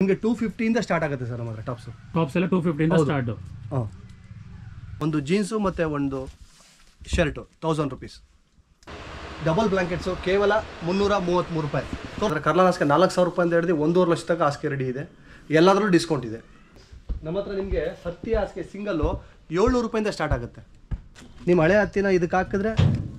ನಿಮಗೆ 250 ಇಂದ ಸ್ಟಾರ್ಟ್ ಆಗುತ್ತೆ ಸರ್ ನಮ್ಮ ಹತ್ರ ಟಾಪ್ಸ್ ಎಲ್ಲ 250 ಇಂದ ಸ್ಟಾರ್ಟ್. ಒಂದು ಜೀನ್ಸು ಮತ್ತು ಒಂದು ಶರ್ಟು 1000 ರೂಪೀಸ್. ಡಬಲ್ ಬ್ಲ್ಯಾಂಕೆಟ್ಸು ಕೇವಲ 333 ರೂಪಾಯಿ. ಕರ್ಲಾನ್ ಹಾಸಿಗೆ 4000 ರೂಪಾಯಿಂದ ಹಿಡಿದು 1.5 ಲಕ್ಷ ತನಕ ಹಾಸಿಗೆ ರೆಡಿ ಇದೆ. ಎಲ್ಲದರಲ್ಲೂ ಡಿಸ್ಕೌಂಟ್ ಇದೆ ನಮ್ಮ ಹತ್ರ. ನಿಮಗೆ ಹತ್ತಿ ಹಾಸಿಗೆ ಸಿಂಗಲ್ಲು 700 ರೂಪಾಯಿಂದ ಸ್ಟಾರ್ಟ್ ಆಗುತ್ತೆ. ನಿಮ್ಮ ಹಳೆ ಹತ್ತಿನ ಇದಕ್ಕೆ ಹಾಕಿದ್ರೆ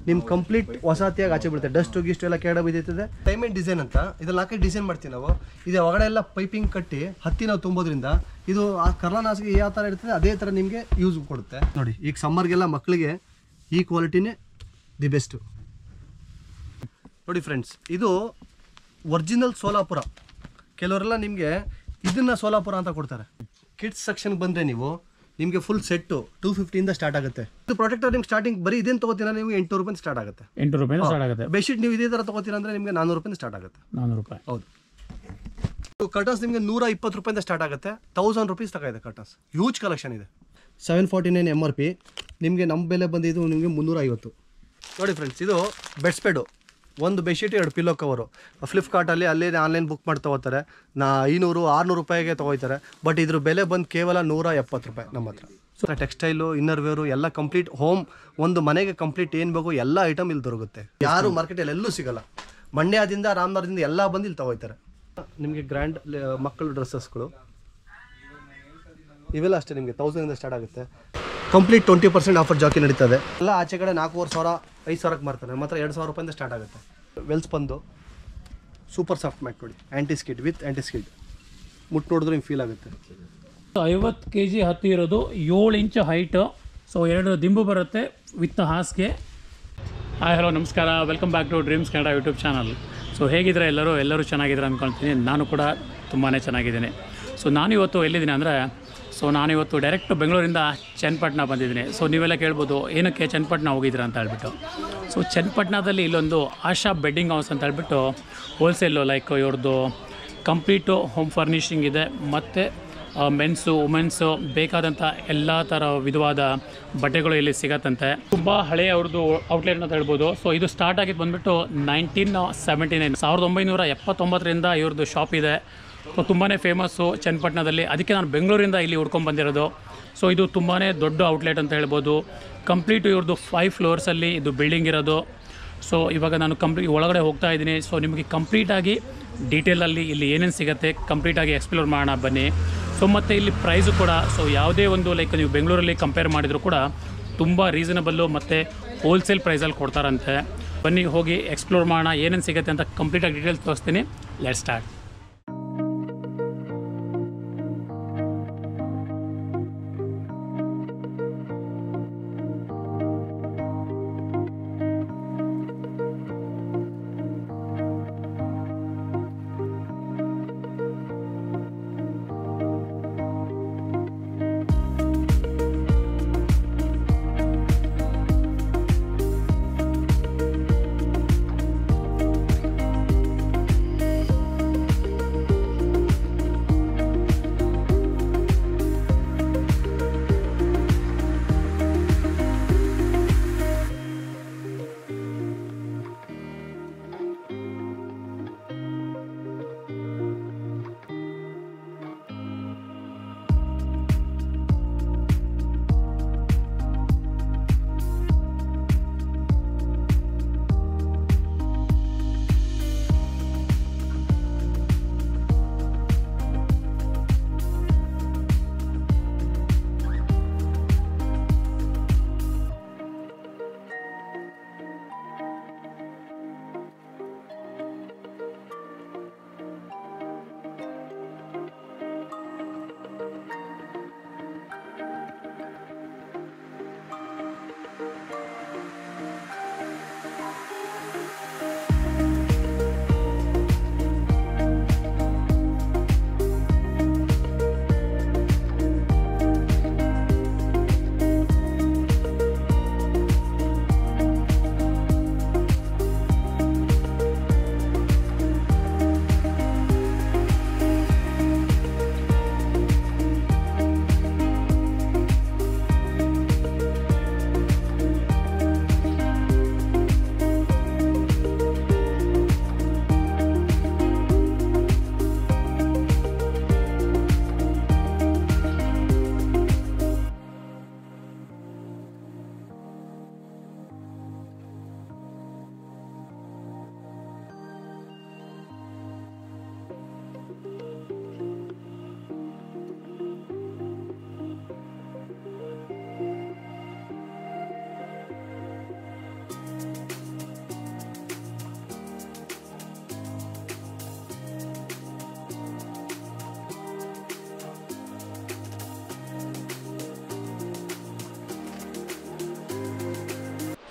ನಿಮ್ಮ ಕಂಪ್ಲೀಟ್ ಹೊಸ ಹತ್ತಿಯಾಗಿ ಆಚೆ ಬಿಡುತ್ತೆ. ಡಸ್ಟು ಗಿಸ್ಟು ಎಲ್ಲ ಕೆಡ ಬಿದ್ದೈತದೆ. ಡೈಮಂಡ್ ಡಿಸೈನ್ ಅಂತ ಇದೆಲ್ಲ ಹಾಕಿ ಡಿಸೈನ್ ಮಾಡ್ತೀವಿ ನಾವು. ಇದು ಒಳಗಡೆ ಎಲ್ಲ ಪೈಪಿಂಗ್ ಕಟ್ಟಿ ಹತ್ತಿ ನಾವು ತುಂಬೋದ್ರಿಂದ ಇದು ಆ ಕರ್ಲಾನ್ ಹಾಸಿಗೆ ಯಾವ ಥರ ಇರ್ತದೆ ಅದೇ ಥರ ನಿಮಗೆ ಯೂಸ್ ಕೊಡುತ್ತೆ. ನೋಡಿ ಈಗ ಸಮ್ಮರ್ಗೆಲ್ಲ ಮಕ್ಕಳಿಗೆ ಈ ಕ್ವಾಲಿಟಿನೇ ದಿ ಬೆಸ್ಟು. ನೋಡಿ ಫ್ರೆಂಡ್ಸ್, ಇದು ಒರಿಜಿನಲ್ ಸೋಲಾಪುರ. ಕೆಲವರೆಲ್ಲ ನಿಮಗೆ ಇದನ್ನು ಸೋಲಾಪುರ ಅಂತ ಕೊಡ್ತಾರೆ. ಕಿಡ್ಸ್ ಸೆಕ್ಷನ್ಗೆ ಬಂದರೆ ನೀವು ನಿಮಗೆ ಫುಲ್ ಸೆಟ್ಟು 250 ಇಂದ ಸ್ಟಾರ್ಟ್ ಆಗುತ್ತೆ. ಇದು ಪ್ರೊಟೆಕ್ಟರ್ ನಿಮ್ಗೆ ಸ್ಟಾರ್ಟಿಂಗ್ ಬರೀ ಇದೇನು ತೊಗೋತೀರಾ ನಿಮಗೆ 800 ರೂಪಾಯಿ ಸ್ಟಾರ್ಟ್ ಆಗುತ್ತೆ. 800 ರೂಪಾಯಿ ಸ್ಟಾರ್ಟ್ ಆಗುತ್ತೆ. ಬೆಡ್ಶೀಟ್ ನೀವು ಇದೇ ಥರ ತೊಗೋತೀರಾ ಅಂದರೆ ನಿಮಗೆ 400 ರೂಪಾಯಿ ಸ್ಟಾರ್ಟ್ ಆಗುತ್ತೆ. 400 ರೂಪಾಯಿ. ಹೌದು. ಕರ್ಟನ್ಸ್ ನಿಮಗೆ 120 ರೂಪಾಯಿಂದ ಸ್ಟಾರ್ಟ್ ಆಗುತ್ತೆ. 1000 ರೂಪೀಸ್ ತಗ ಇದೆ ಕರ್ಟನ್ಸ್. ಹ್ಯೂಜ್ ಕಲೆಕ್ಷನ್ ಇದೆ. 749 MRP. ನಿಮಗೆ ನಮ್ಮ ಬೆಲೆ ಬಂದಿದ್ದು ನಿಮಗೆ 350. ನೋಡಿ ಫ್ರೆಂಡ್ಸ್, ಇದು ಬೆಡ್ ಸ್ಪೆಡು. ಒಂದು ಬೆಡ್ಶೀಟ್ 2 ಪಿಲ್ಲೋ ಕವರು. ಫ್ಲಿಪ್ಕಾರ್ಟಲ್ಲಿ ಅಲ್ಲೇ ಆನ್ಲೈನ್ ಬುಕ್ ಮಾಡಿ ತೊಗೋತಾರೆ. 500-600 ರೂಪಾಯಿಗೆ ತೊಗೋತಾರೆ. ಬಟ್ ಇದ್ರ ಬೆಲೆ ಬಂದು ಕೇವಲ 170 ರೂಪಾಯಿ ನಮ್ಮ ಹತ್ರ. ಸೊ ಟೆಕ್ಸ್ಟೈಲು, ಇನ್ನರ್ ವೇರು ಎಲ್ಲ ಕಂಪ್ಲೀಟ್ ಹೋಮ್, ಒಂದು ಮನೆಗೆ ಕಂಪ್ಲೀಟ್ ಏನು ಬೇಕು ಎಲ್ಲ ಐಟಮ್ ಇಲ್ಲಿ ದೊರಕುತ್ತೆ. ಯಾರು ಮಾರ್ಕೆಟಲ್ಲಿ ಎಲ್ಲೂ ಸಿಗೋಲ್ಲ. ಮಂಡ್ಯದಿಂದ ರಾಮನಗರದಿಂದ ಎಲ್ಲ ಬಂದು ಇಲ್ಲಿ ತೊಗೋತಾರೆ. ನಿಮಗೆ ಗ್ರ್ಯಾಂಡ್ ಮಕ್ಕಳು ಡ್ರೆಸ್ಸಸ್ಗಳು ಇವೆಲ್ಲ ಅಷ್ಟೇ ನಿಮಗೆ 1000 ಇಂದ ಸ್ಟಾರ್ಟ್ ಆಗುತ್ತೆ. ಕಂಪ್ಲೀಟ್ 20% ಆಫರ್ ಜಾಕಿ ನಡೀತದೆ. ಎಲ್ಲ ಆಚೆ ಕಡೆ 4,500-5,000ಕ್ಕೆ ಮಾರ್ತಾರೆ. ಮಾತ್ರ 2,000 ರೂಪಾಯಿಂದ ಸ್ಟಾರ್ಟ್ ಆಗುತ್ತೆ. ವೆಲ್ಸ್ ಬಂದು ಸೂಪರ್ ಸಾಫ್ಟ್ ಮ್ಯಾಟ್ ನೋಡಿ, ಆ್ಯಂಟಿ ಸ್ಕಿಡ್ ವಿತ್ ಆ್ಯಂಟಿ ಸ್ಕಿಡ್. ಮುಟ್ಟು ನೋಡಿದ್ರೆ ನಿಮ್ಗೆ ಫೀಲ್ ಆಗುತ್ತೆ. 50 kg ಹತ್ತಿ ಇರೋದು, 7 ಇಂಚ್ ಹೈಟು. ಸೊ 2 ದಿಂಬು ಬರುತ್ತೆ ವಿತ್ ಹಾಸಿಗೆ. ಹಾಯ್ ಹಲೋ ನಮಸ್ಕಾರ, welcome back to dreams Kannada YouTube channel. So ಹೇಗಿದ್ರೆ ಎಲ್ಲರೂ ಚೆನ್ನಾಗಿದ್ದಾರೆ ಅಂದ್ಕೊಳ್ತೀನಿ. ನಾನು ಕೂಡ ತುಂಬಾ ಚೆನ್ನಾಗಿದ್ದೀನಿ. ಸೊ ನಾನಿವತ್ತು ಎಲ್ಲಿದ್ದೀನಿ ಅಂದರೆ, ನಾನಿವತ್ತು ಡೈರೆಕ್ಟ್ ಬೆಂಗಳೂರಿಂದ ಚನ್ನಪಟ್ಟಣ ಬಂದಿದ್ದೀನಿ. ಸೊ ನೀವೆಲ್ಲ ಕೇಳ್ಬೋದು, ಏನಕ್ಕೆ ಚನ್ನಪಟ್ಟಣ ಹೋಗಿದ್ದೀರಾ ಅಂತ ಹೇಳ್ಬಿಟ್ಟು. ಸೊ ಚನ್ನಪಟ್ಟಣದಲ್ಲಿ ಇಲ್ಲೊಂದು ಆಶಾ ಬೆಡ್ಡಿಂಗ್ ಹೌಸ್ ಅಂತ ಹೇಳ್ಬಿಟ್ಟು ಹೋಲ್ಸೇಲು, ಲೈಕ್ ಇವ್ರದ್ದು ಕಂಪ್ಲೀಟು ಹೋಮ್ ಫರ್ನಿಷಿಂಗ್ ಇದೆ. ಮತ್ತು ಮೆನ್ಸು ವುಮೆನ್ಸು ಬೇಕಾದಂಥ ಎಲ್ಲ ಥರ ವಿಧವಾದ ಬಟ್ಟೆಗಳು ಇಲ್ಲಿ ಸಿಗತ್ತಂತೆ. ತುಂಬ ಹಳೆಯ ಅವ್ರದ್ದು ಔಟ್ಲೆಟ್ ಅಂತ ಹೇಳ್ಬೋದು. ಸೊ ಇದು ಸ್ಟಾರ್ಟ್ ಆಗಿದ್ದು ಬಂದುಬಿಟ್ಟು 1979, 1979ರಿಂದ ಇವ್ರದ್ದು ಶಾಪ್ ಇದೆ. ಸೊ ತುಂಬಾ ಫೇಮಸ್ಸು ಚನ್ನಪಟ್ಟಣದಲ್ಲಿ. ಅದಕ್ಕೆ ನಾನು ಬೆಂಗಳೂರಿಂದ ಇಲ್ಲಿ ಹುಡ್ಕೊಂಡ್ಬಂದಿರೋದು. ಸೊ ಇದು ತುಂಬಾ ದೊಡ್ಡ ಔಟ್ಲೆಟ್ ಅಂತ ಹೇಳ್ಬೋದು. ಕಂಪ್ಲೀಟು ಇವ್ರದ್ದು 5 ಫ್ಲೋರ್ಸಲ್ಲಿ ಇದು ಬಿಲ್ಡಿಂಗ್ ಇರೋದು. ಸೊ ಇವಾಗ ನಾನು ಒಳಗಡೆ ಹೋಗ್ತಾ ಇದ್ದೀನಿ. ಸೊ ನಿಮಗೆ ಕಂಪ್ಲೀಟಾಗಿ ಡೀಟೇಲಲ್ಲಿ ಇಲ್ಲಿ ಏನೇನು ಸಿಗುತ್ತೆ ಕಂಪ್ಲೀಟಾಗಿ ಎಕ್ಸ್ಪ್ಲೋರ್ ಮಾಡೋಣ ಬನ್ನಿ. ಸೊ ಮತ್ತು ಇಲ್ಲಿ ಪ್ರೈಸು ಕೂಡ ಯಾವುದೇ ಒಂದು ಲೈಕ್ ನೀವು ಬೆಂಗಳೂರಲ್ಲಿ ಕಂಪೇರ್ ಮಾಡಿದರೂ ಕೂಡ ತುಂಬ ರೀಸನಬಲ್ಲು ಮತ್ತು ಹೋಲ್ಸೇಲ್ ಪ್ರೈಸಲ್ಲಿ ಕೊಡ್ತಾರಂತೆ. ಬನ್ನಿ ಹೋಗಿ ಎಕ್ಸ್ಪ್ಲೋರ್ ಮಾಡೋಣ, ಏನೇನು ಸಿಗುತ್ತೆ ಅಂತ ಕಂಪ್ಲೀಟಾಗಿ ಡೀಟೇಲ್ಸ್ ತೋರಿಸ್ತೀನಿ. Let's start.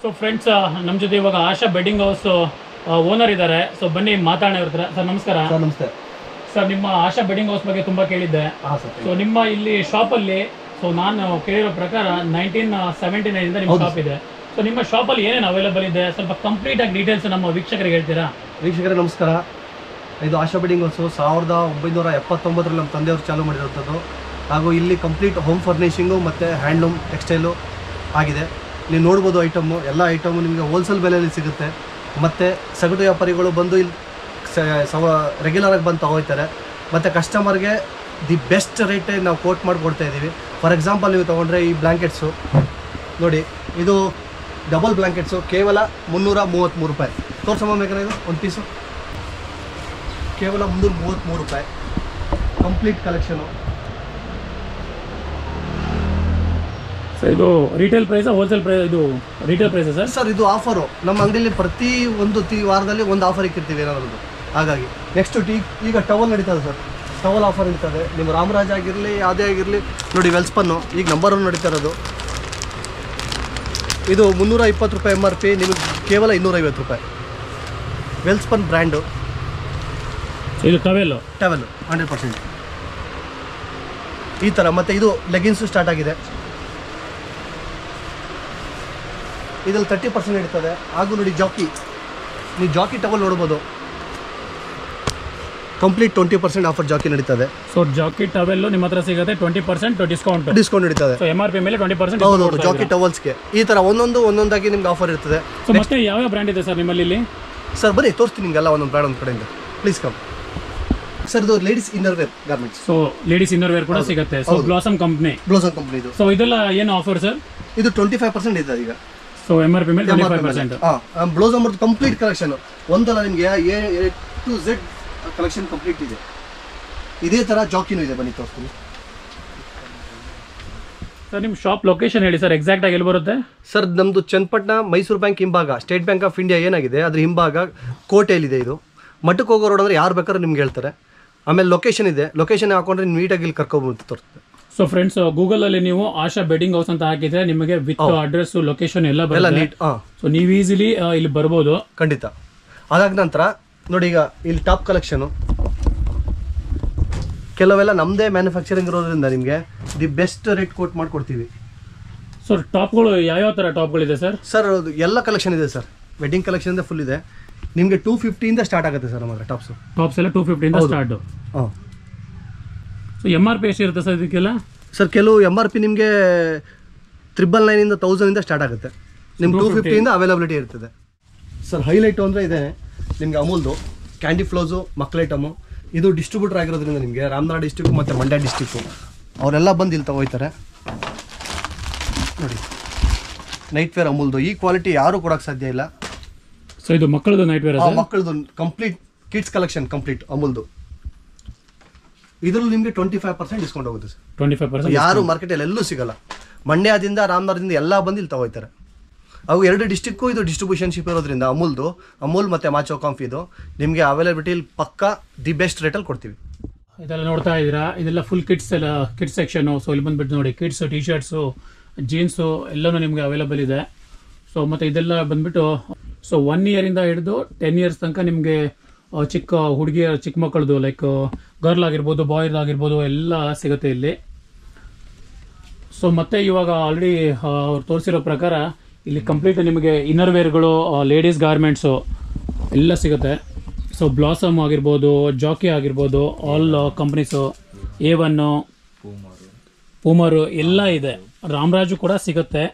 ಸೊ ಫ್ರೆಂಡ್ಸ್, ನಮ್ಮ ಜೊತೆ ಇವಾಗ ಆಶಾ ಬೆಡ್ಡಿಂಗ್ ಹೌಸ್ ಓನರ್ ಇದ್ದಾರೆ. ಸೊ ಬನ್ನಿ ಮಾತಾಡೋಣ ಇರ್ತಾರೆ. ಸರ್ ನಮಸ್ಕಾರ. ಸರ್ ನಮಸ್ತೆ ಸರ್, ನಿಮ್ಮ ಆಶಾ ಬೆಡ್ಡಿಂಗ್ ಹೌಸ್ ಬಗ್ಗೆ ತುಂಬ ಕೇಳಿದ್ದೆ. ಸೊ ನಿಮ್ಮ ಇಲ್ಲಿ ಶಾಪಲ್ಲಿ, ಸೊ ನಾನು ಕೇಳಿರೋ ಪ್ರಕಾರ 1979 ನಿಮ್ಮ ಶಾಪ್ ಇದೆ. ಸೊ ನಿಮ್ಮ ಶಾಪಲ್ಲಿ ಏನೇನು ಅವೈಲೇಬಲ್ ಇದೆ, ಸ್ವಲ್ಪ ಕಂಪ್ಲೀಟ್ ಆಗಿ ಡೀಟೇಲ್ಸ್ ನಮ್ಮ ವೀಕ್ಷಕರಿಗೆ ಹೇಳ್ತೀರಾ? ವೀಕ್ಷಕರೇ ನಮಸ್ಕಾರ. ಇದು ಆಶಾ ಬೆಡ್ಡಿಂಗ್ ಹೌಸು 1979 ನಮ್ಮ ತಂದೆಯವರು ಚಾಲೂ ಮಾಡಿರೋಂಥದ್ದು. ಹಾಗೂ ಇಲ್ಲಿ ಕಂಪ್ಲೀಟ್ ಹೋಮ್ ಫರ್ನಿಷಿಂಗು ಮತ್ತು ಹ್ಯಾಂಡ್ಲೂಮ್ ಟೆಕ್ಸ್ಟೈಲು ಆಗಿದೆ. ನೀವು ನೋಡ್ಬೋದು ಐಟಮ್ಮು, ಎಲ್ಲ ಐಟಮು ನಿಮಗೆ ಹೋಲ್ಸೇಲ್ ಬೆಲೆಯಲ್ಲಿ ಸಿಗುತ್ತೆ. ಮತ್ತು ಸಗಟು ವ್ಯಾಪಾರಿಗಳು ಬಂದು ಇಲ್ಲಿ ರೆಗ್ಯುಲರಾಗಿ ಬಂದು ತಗೋಯ್ತಾರೆ. ಮತ್ತು ಕಸ್ಟಮರ್ಗೆ ದಿ ಬೆಸ್ಟ್ ರೇಟೇ ನಾವು ಕೋಟ್ ಮಾಡಿ ಕೊಡ್ತಾ ಇದ್ದೀವಿ. ಫಾರ್ ಎಕ್ಸಾಂಪಲ್ ನೀವು ತೊಗೊಂಡ್ರೆ ಈ ಬ್ಲ್ಯಾಂಕೆಟ್ಸು ನೋಡಿ, ಇದು ಡಬಲ್ ಬ್ಲ್ಯಾಂಕೆಟ್ಸು ಕೇವಲ 333 ರೂಪಾಯಿ. ತೋರ್ಸಮ್ಮ ಬೇಕಾದ್ರೆ ಇದು ಒಂದು ಪೀಸು ಕೇವಲ 333 ರೂಪಾಯಿ. Complete collection. ಸರ್ ಇದು ರಿಟೇಲ್ ಪ್ರೈಸಾ ಹೋಲ್ಸೇಲ್ ಪ್ರೈಸ್? ಇದು ರಿಟೇಲ್ ಪ್ರೈಸಾ ಸರ್? ಸರ್ ಇದು ಆಫರು. ನಮ್ಮ ಅಂಗಡಿಯಲ್ಲಿ ಪ್ರತಿ ಒಂದು ವಾರದಲ್ಲಿ ಒಂದು ಆಫರ್ ಇಕ್ಕಿರ್ತೀವಿ ಏನಾದ್ರು. ಹಾಗಾಗಿ ನೆಕ್ಸ್ಟ್ ಈಗ ಟವಲ್ ನಡೀತದೆ ಸರ್, ಟವಲ್ ಆಫರ್ ನಡೀತದೆ. ನಿಮ್ಮ ರಾಮರಾಜ್ ಆಗಿರಲಿ ಯಾವುದೇ ಆಗಿರಲಿ ನೋಡಿ, ವೆಲ್ಸ್ಪನ್ನು ಈಗ ನಂಬರ್ 1 ನಡೀತಾ ಇರೋದು. ಇದು 320 ರೂಪಾಯಿ MRP, ನಿಮಗೆ ಕೇವಲ 250 ರೂಪಾಯಿ. ವೆಲ್ಸ್ಪನ್ ಬ್ರ್ಯಾಂಡು. ಇದು ಟವೆಲ್ಲು 100% ಈ ಥರ. ಮತ್ತು ಇದು ಲೆಗಿನ್ಸು ಸ್ಟಾರ್ಟ್ ಆಗಿದೆ. ಇದರಲ್ಲಿ 30% ನಡೀತದೆ. ಹಾಗೂ ನೋಡಿ ಜಾಕಿ, ನೀವು ಜಾಕಿ ಟವಲ್ ನೋಡ್ಬೋದು. ಕಂಪ್ಲೀಟ್ 20% ಆಫರ್ ಜಾಕಿ ನಡೀತದೆ. ಸೊ ಜಾಕಿ ಟವೆಲ್ಲು ನಿಮ್ಮ ಹತ್ರ ಸಿಗುತ್ತೆ 20% ಡಿಸ್ಕೌಂಟ್ ನಡೀತದೆ. ಸೊ MRP ಮೇಲೆ 20%. ಹೌದು, ಜಾಕಿ ಟವಲ್ಸ್ಗೆ ಈ ಥರ ಒಂದೊಂದಾಗಿ ನಿಮ್ಗೆ ಆಫರ್ ಇರ್ತದೆ. ಸೊ ಮತ್ತೆ ಯಾವ ಬ್ರ್ಯಾಂಡ್ ಇದೆ ಸರ್ ನಿಮ್ಮಲ್ಲಿ ಇಲ್ಲಿ? ಸರ್ ಬನ್ನಿ ತೋರಿಸ್ತೀನಿ ನಿಮಗೆಲ್ಲ ಒಂದೊಂದು ಬ್ರ್ಯಾಂಡ್ ಒಂದು ಕಡೆಯಿಂದ. Please come sir. ಇದು ladies inner wear garments. So ladies inner wear ಕೂಡ ಸಿಗುತ್ತೆ. ಸೊ ಬ್ಲಾಸಮ್ ಕಂಪ್ನಿ ಇದು. ಸೊ ಇದೆಲ್ಲ ಏನು ಆಫರ್ ಸರ್? ಇದು 25% ಇದೆ ಈಗ. ಸೊ MRP ಮೇಲೆ 25%. ಬ್ಲೌಸಮ್ ಕಂಪ್ಲೀಟ್ ಕಲೆಕ್ಷನ್ ಒಂದಲ್ಲ, ನಿಮಗೆ A to Z collection complete ಇದೆ. ಇದೇ ಥರ ಜಾಕಿನೂ ಇದೆ, ಬನ್ನಿ ತೋರಿಸ್ತೀನಿ. ಸರ್ ನಿಮ್ಮ ಶಾಪ್ ಲೊಕೇಶನ್ ಹೇಳಿ ಸರ್, ಎಕ್ಸಾಕ್ಟ್ ಆಗಿ ಎಲ್ಲಿ ಬರುತ್ತೆ? ಸರ್ ನಮ್ಮದು ಚನ್ನಪಟ್ಟಣ ಮೈಸೂರು ಬ್ಯಾಂಕ್ ಹಿಂಭಾಗ, ಸ್ಟೇಟ್ ಬ್ಯಾಂಕ್ ಆಫ್ ಇಂಡಿಯಾ ಏನಾಗಿದೆ ಅದ್ರ ಹಿಂಭಾಗ ಕೋಟೆಯಲ್ಲಿದೆ. ಇದು ಮಠಕ್ಕೆ ಹೋಗೋ ರೋಡ್ ಅಂದರೆ ಯಾರು ಬೇಕಾದ್ರೂ ನಿಮ್ಗೆ ಹೇಳ್ತಾರೆ. ಆಮೇಲೆ ಲೊಕೇಶನ್ ಇದೆ, ಲೊಕೇಶನ್ ಹಾಕೊಂಡ್ರೆ ನೀಟಾಗಿ ಇಲ್ಲಿ ಕರ್ಕೊಬೋದು ತೋರಿಸ್ತದೆ. ಸೊ ಫ್ರೆಂಡ್ಸ್, ಗೂಗಲ್ ಅಲ್ಲಿ ನೀವು ಆಶಾ ಬೆಡ್ಡಿಂಗ್ ಹೌಸ್ ಅಂತ ಹಾಕಿದ್ರೆ ನಿಮಗೆ ವಿತ್ ಅಡ್ರೆಸ್, ಲೊಕೇಶನ್ ಎಲ್ಲ ಬರುತ್ತೆ. ಸೊ ನೀವು ಈಸಿಲಿ ಇಲ್ಲಿ ಬರ್ಬೋದು. ಖಂಡಿತ. ಅದಾದ ನಂತರ ನೋಡಿ, ಈಗ ಇಲ್ಲಿ ಟಾಪ್ ಕಲೆಕ್ಷನು ಕೆಲವೆಲ್ಲ ನಮ್ಮದೇ ಮ್ಯಾನುಫ್ಯಾಕ್ಚರಿಂಗ್ ಇರೋದ್ರಿಂದ ನಿಮಗೆ ದಿ ಬೆಸ್ಟ್ ರೇಟ್ ಕೋಟ್ ಮಾಡಿಕೊಡ್ತೀವಿ. ಸೊ ಟಾಪ್ಗಳು ಯಾವ್ಯಾವ ಥರ ಟಾಪ್ಗಳಿದೆ ಸರ್? ಸರ್ ಎಲ್ಲ ಕಲೆಕ್ಷನ್ ಇದೆ ಸರ್. ವೆಡ್ಡಿಂಗ್ ಕಲೆಕ್ಷನ್ ಫುಲ್ ಇದೆ. ನಿಮಗೆ 250 ಸ್ಟಾರ್ಟ್ ಆಗುತ್ತೆ ಸರ್ ನಮ್ಮ ಹತ್ರ ಟಾಪ್ಸ್ ಎಲ್ಲ 250 ಸ್ಟಾರ್ಟ್. ಹಾಂ. ಸೊ MRP ಎಷ್ಟು ಇರುತ್ತೆ ಸರ್ ಇದಕ್ಕೆಲ್ಲ? ಸರ್ ಕೆಲವು MRP ನಿಮಗೆ 999 1000 ಸ್ಟಾರ್ಟ್ ಆಗುತ್ತೆ. ನಿಮ್ಗೆ 250 ಅವೈಲಬಿಲಿಟಿ ಇರ್ತದೆ. ಸರ್ ಹೈಲೈಟು ಅಂದರೆ ಇದೆ ನಿಮಗೆ ಅಮೂಲ್ದು ಕ್ಯಾಂಡಿ ಫ್ಲೋಸು ಮಕ್ಕಳ ಐಟಮು. ಇದು ಡಿಸ್ಟ್ರಿಬ್ಯೂಟರ್ ಆಗಿರೋದ್ರಿಂದ ನಿಮಗೆ ರಾಮನಗರ ಡಿಸ್ಟಿಕ್ಕು ಮತ್ತು ಮಂಡ್ಯ ಡಿಸ್ಟಿಕ್ಕು ಅವರೆಲ್ಲ ಬಂದು ಇಲ್ಲಿ ತಗೋಯ್ತಾರೆ. ನೋಡಿ, ನೈಟ್ ವೇರ್ ಅಮೂಲ್ದು ಈ ಕ್ವಾಲಿಟಿ ಯಾರೂ ಕೊಡೋಕ್ಕೆ ಸಾಧ್ಯ ಇಲ್ಲ. ಸೊ ಇದು ಮಕ್ಕಳದು ನೈಟ್ ವೇರ್? ಮಕ್ಕಳದು ಕಂಪ್ಲೀಟ್ ಕಿಡ್ಸ್ ಕಲೆಕ್ಷನ್ ಕಂಪ್ಲೀಟ್ ಅಮೂಲ್ದು. ಇದರಲ್ಲಿ ನಿಮಗೆ 25% ಡಿಸ್ಕೌಂಟ್ ಹೋಗುತ್ತೆ ಸರ್. 25% ಯಾರು ಮಾರ್ಕೆಟಲ್ಲಿ ಎಲ್ಲೂ ಸಿಗಲ್ಲ. ಮಂಡ್ಯದಿಂದ ರಾಮನಗರದಿಂದ ಎಲ್ಲ ಬಂದು ಇಲ್ಲಿ ತಗೋಯ್ತಾರೆ. ಅವು 2 ಡಿಸ್ಟಿಕ್ಕು ಇದು ಡಿಸ್ಟ್ರಿಬ್ಯೂಷನ್ಶಿಪ್ ಇರೋದ್ರಿಂದ ಅಮೂಲ್ ಮತ್ತು ಮಾಚೋ ಕಾಂಫಿದು ನಿಮಗೆ ಅವೈಲಬಿಲಿಟಿ ಪಕ್ಕಾ ದಿ ಬೆಸ್ಟ್ ರೇಟಲ್ಲಿ ಕೊಡ್ತೀವಿ. ಇದೆಲ್ಲ ನೋಡ್ತಾ ಇದ್ದೀರಾ, ಇದೆಲ್ಲ ಫುಲ್ ಕಿಡ್ಸ್ ಸೆಕ್ಷನು. ಸೊ ಇಲ್ಲಿ ಬಂದುಬಿಟ್ಟು ನೋಡಿ, ಕಿಡ್ಸ್ ಟಿ ಶರ್ಟ್ಸು, ಜೀನ್ಸು ಎಲ್ಲನೂ ನಿಮಗೆ ಅವೈಲಬಲ್ ಇದೆ. ಸೊ ಮತ್ತು ಇದೆಲ್ಲ ಬಂದುಬಿಟ್ಟು 1 ಇಯರಿಂದ ಹಿಡಿದು 10 ಇಯರ್ಸ್ ತನಕ ನಿಮಗೆ ಚಿಕ್ಕ ಹುಡುಗಿಯ ಚಿಕ್ಕ ಮಕ್ಕಳದು ಲೈಕ್ ಗರ್ಲ್ ಆಗಿರ್ಬೋದು, ಬಾಯ್ಸ್ ಆಗಿರ್ಬೋದು ಎಲ್ಲ ಸಿಗುತ್ತೆ ಇಲ್ಲಿ. ಸೊ ಮತ್ತೆ ಇವಾಗ ಆಲ್ರೆಡಿ ಅವ್ರು ತೋರಿಸಿರೋ ಪ್ರಕಾರ ಇಲ್ಲಿ ಕಂಪ್ಲೀಟ್ ನಿಮಗೆ ಇನ್ನರ್ ವೇರ್ಗಳು, ಲೇಡೀಸ್ ಗಾರ್ಮೆಂಟ್ಸು ಎಲ್ಲ ಸಿಗುತ್ತೆ. ಸೊ ಬ್ಲಾಸಮ್ ಆಗಿರ್ಬೋದು, ಜಾಕಿ ಆಗಿರ್ಬೋದು, ಆಲ್ ಕಂಪ್ನೀಸು, A1, ಪೂಮರು ಎಲ್ಲ ಇದೆ. ರಾಮರಾಜು ಕೂಡ ಸಿಗುತ್ತೆ.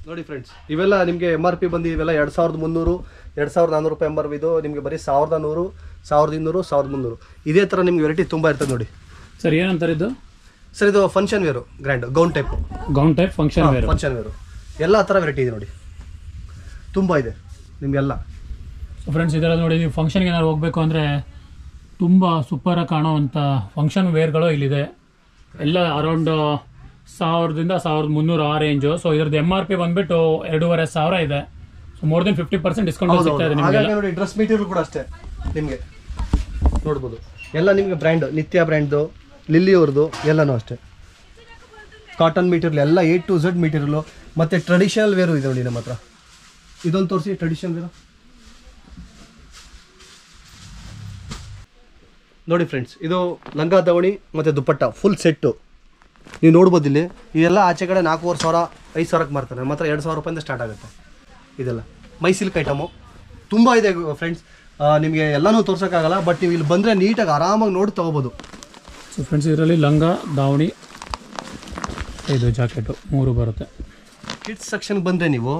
ನೋಡಿ ಫ್ರೆಂಡ್ಸ್, ಇವೆಲ್ಲ ನಿಮಗೆ MRP ಬಂದು ಇವೆಲ್ಲ 2300 2400 ರೂಪಾಯಿ MRP. ಇದು ನಿಮಗೆ ಬರೀ 1100 1200 1300 ಇದೇ ಥರ ನಿಮ್ಗೆ ವೆರೈಟಿ ತುಂಬ ಇರ್ತದೆ. ನೋಡಿ ಸರ್, ಏನಂತಾರೆ ಇದು? ಸರ್ ಇದು function wear, grand gown type function wear ಎಲ್ಲ ಥರ ವೆರೈಟಿ ಇದೆ. ನೋಡಿ ತುಂಬ ಇದೆ ನಿಮಗೆಲ್ಲ. ಫ್ರೆಂಡ್ಸ್, ಇದೆಲ್ಲ ನೋಡಿ, ನೀವು ಫಂಕ್ಷನ್ಗೆ ಏನಾದ್ರು ಹೋಗಬೇಕು ಅಂದರೆ ತುಂಬ ಸೂಪರಾಗಿ ಕಾಣೋವಂಥ ಫಂಕ್ಷನ್ ವೇರ್ಗಳು ಇಲ್ಲಿದೆ. ಎಲ್ಲ ಅರೌಂಡ್ 1000ದಿಂದ 1300 ಆ ರೇಂಜು. ಸೊ ಇದ್ರದ್ದು MRP ಬಂದ್ಬಿಟ್ಟು 2500 ಇದೆ. ಸೊ ಮೋರ್ ದೆನ್ 50% ಡಿಸ್ಕೌಂಟ್ ಸಿಗ್ತಾ ಇದೆ ನಿಮಗೆ. ನೋಡಿ ಡ್ರೆಸ್ ಮೆಟೀರಿಯಲ್ ಕೂಡ ಅಷ್ಟೇ ನಿಮಗೆ ನೋಡ್ಬೋದು. ಎಲ್ಲ ನಿಮಗೆ ಬ್ರ್ಯಾಂಡ್, ನಿತ್ಯ ಬ್ರ್ಯಾಂಡ್ದು, ಲಿಲ್ಲಿ ಅವ್ರದ್ದು ಎಲ್ಲನೂ ಅಷ್ಟೇ. ಕಾಟನ್ ಮೆಟೀರಿಯಲ್ ಎಲ್ಲ A to Z ಮೆಟೀರಿಯಲು. ಮತ್ತು ಟ್ರೆಡಿಷನಲ್ ವೇರು ಇದೆ ನೋಡಿ ನಮ್ಮ ಹತ್ರ. ಇದೊಂದು ತೋರಿಸಿ ಟ್ರೆಡಿಷನಲ್ ವೇರು ನೋಡಿ ಫ್ರೆಂಡ್ಸ್. ಇದು ಲಂಗ ದಾವಣಿ ಮತ್ತು ದುಪ್ಪಟ್ಟ ಫುಲ್ ಸೆಟ್ಟು ನೀವು ನೋಡ್ಬೋದು. ಇಲ್ಲಿ ಇದೆಲ್ಲ ಆಚೆ ಕಡೆ 4,500 5,000ಕ್ಕೆ ಮಾರ್ತಾರೆ. ನಮ್ಮ ಹತ್ರ 2,000 ರೂಪಾಯಿಂದ ಸ್ಟಾರ್ಟ್ ಆಗುತ್ತೆ. ಇದೆಲ್ಲ ಮೈ ಸಿಲ್ಕ್ ಐಟಮು ತುಂಬ ಇದೆ ಫ್ರೆಂಡ್ಸ್. ನಿಮಗೆ ಎಲ್ಲನೂ ತೋರ್ಸೋಕ್ಕಾಗಲ್ಲ, ಬಟ್ ನೀವು ಇಲ್ಲಿ ಬಂದರೆ ನೀಟಾಗಿ ಆರಾಮಾಗಿ ನೋಡಿ ತೊಗೋಬೋದು. ಸೊ ಫ್ರೆಂಡ್ಸ್, ಇದರಲ್ಲಿ ಲಂಗ ದಾವಣಿ ಇದು ಜಾಕೆಟು 3 ಬರುತ್ತೆ. ಕಿಡ್ಸ್ ಸೆಕ್ಷನ್ಗೆ ಬಂದರೆ ನೀವು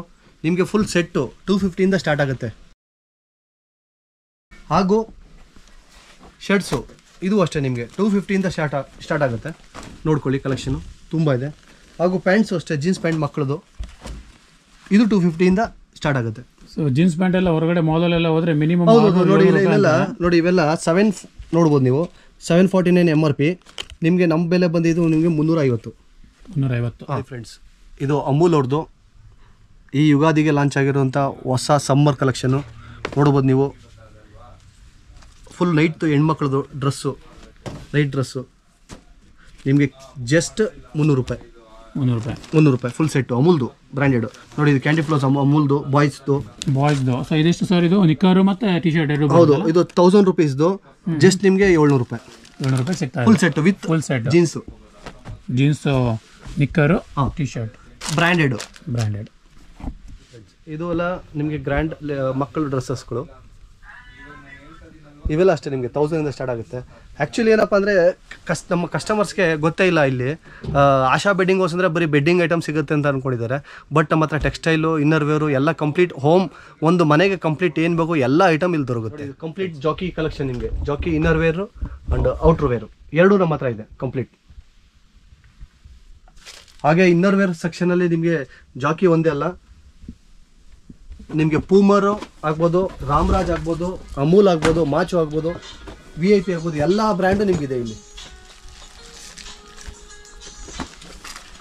ನಿಮಗೆ ಫುಲ್ ಸೆಟ್ಟು 250ಇಂದ ಸ್ಟಾರ್ಟ್ ಆಗುತ್ತೆ. ಹಾಗೂ ಶರ್ಟ್ಸು ಇದು ಅಷ್ಟೇ ನಿಮಗೆ 250ಇಂದ ಸ್ಟಾರ್ಟ್ ಆಗುತ್ತೆ. ನೋಡ್ಕೊಳ್ಳಿ, ಕಲೆಕ್ಷನು ತುಂಬ ಇದೆ. ಹಾಗೂ ಪ್ಯಾಂಟ್ಸು ಅಷ್ಟೇ, ಜೀನ್ಸ್ ಪ್ಯಾಂಟ್ ಮಕ್ಕಳದು ಇದು 250ಇಂದ ಸ್ಟಾರ್ಟ್ ಆಗುತ್ತೆ. ಸೊ ಜೀನ್ಸ್ ಪ್ಯಾಂಟ್ ಎಲ್ಲ ಹೊರಗಡೆ ಮಾಲಲ್ಲೆಲ್ಲ ಹೋದರೆ ಮಿನಿಮಮ್ ನೋಡಿ ಇವೆಲ್ಲ ನೋಡಿ, ಇವೆಲ್ಲ 7 ನೋಡ್ಬೋದು ನೀವು. 749 MRP. ನಿಮಗೆ ನಮ್ಮ ಬೆಲೆ ಬಂದಿದ್ದು ನಿಮಗೆ 350. ಫ್ರೆಂಡ್ಸ್, ಇದು ಅಮೂಲ್ ಅವ್ರದ್ದು ಈ ಯುಗಾದಿಗೆ ಲಾಂಚ್ ಆಗಿರುವಂಥ ಹೊಸ ಸಮ್ಮರ್ ಕಲೆಕ್ಷನು ನೋಡ್ಬೋದು ನೀವು. ಫುಲ್ ಲೈಟ್ ಹೆಣ್ಮಕ್ಳದು ಡ್ರೆಸ್ಸು, ಲೈಟ್ ಡ್ರೆಸ್ಸು ನಿಮಗೆ ಜಸ್ಟ್ 300 ರೂಪಾಯಿ. 300 ರೂಪಾಯಿ ಫುಲ್ ಸೆಟ್ಟು, ಅಮೂಲ್ದು ಬ್ರ್ಯಾಂಡೆಡ್ ನೋಡಿ. ಇದು ಕ್ಯಾಂಡಿ ಫ್ಲೋಸ್ ಅಮೂಲ್ದು ಬಾಯ್ಸ್ದು. ಸೊ ಇದೆಷ್ಟು ಸರ್? ಇದು ನಿಕ್ಕರು ಮತ್ತು ಟಿ ಶರ್ಟ್ ಎರಡು. ಹೌದು, ಇದು 1000 ರೂಪೀಸ್ದು ಜಸ್ಟ್ ನಿಮಗೆ 700 ರೂಪಾಯಿ. 700 ರೂಪಾಯಿ ಸಿಗ್ತಾ full set with full set jeans knicker T shirt branded. ಇದು ಎಲ್ಲ ನಿಮಗೆ ಗ್ರ್ಯಾಂಡ್ ಮಕ್ಕಳು ಡ್ರೆಸ್ಸಸ್ಗಳು ಇವೆಲ್ಲ ಅಷ್ಟೇ ನಿಮಗೆ 1000ಇಂದ ಸ್ಟಾರ್ಟ್ ಆಗುತ್ತೆ. ಆ್ಯಕ್ಚುಲಿ ಏನಪ್ಪ ಅಂದರೆ ನಮ್ಮ ಕಸ್ಟಮರ್ಸ್ಗೆ ಗೊತ್ತೇ ಇಲ್ಲ. ಇಲ್ಲಿ ಆಶಾ ಬೆಡ್ಡಿಂಗ್ ಹೌಸ್ ಅಂದರೆ ಬರೀ ಬೆಡ್ಡಿಂಗ್ ಐಟಮ್ ಸಿಗುತ್ತೆ ಅಂತ ಅಂದ್ಕೊಂಡಿದ್ದಾರೆ. ಬಟ್ ನಮ್ಮ ಹತ್ರ ಟೆಕ್ಸ್ಟೈಲು, ಇನ್ನರ್ ವೇರು ಎಲ್ಲ ಕಂಪ್ಲೀಟ್ ಹೋಮ್, ಒಂದು ಮನೆಗೆ ಕಂಪ್ಲೀಟ್ ಏನು ಬೇಕು ಎಲ್ಲ ಐಟಮ್ ಇಲ್ಲಿ ದೊರಕುತ್ತೆ. ಕಂಪ್ಲೀಟ್ ಜಾಕಿ ಕಲೆಕ್ಷನ್ ನಿಮಗೆ, Jockey inner wear and outer wear ಎರಡೂ ನಮ್ಮ ಹತ್ರ ಇದೆ ಕಂಪ್ಲೀಟ್. ಹಾಗೆ ಇನ್ನರ್ ವೇರ್ ಸೆಕ್ಷನಲ್ಲಿ ನಿಮಗೆ ಜಾಕಿ ಒಂದೇ ಅಲ್ಲ, ನಿಮಗೆ ಪೂಮರು ಆಗ್ಬೋದು, ರಾಮರಾಜ್ ಆಗ್ಬೋದು, ಅಮೂಲ್ ಆಗ್ಬೋದು, ಮಾಚು ಆಗ್ಬೋದು, VIP ಆಗ್ಬೋದು, ಎಲ್ಲ ಬ್ರ್ಯಾಂಡು ನಿಮಗಿದೆ ಇಲ್ಲಿ.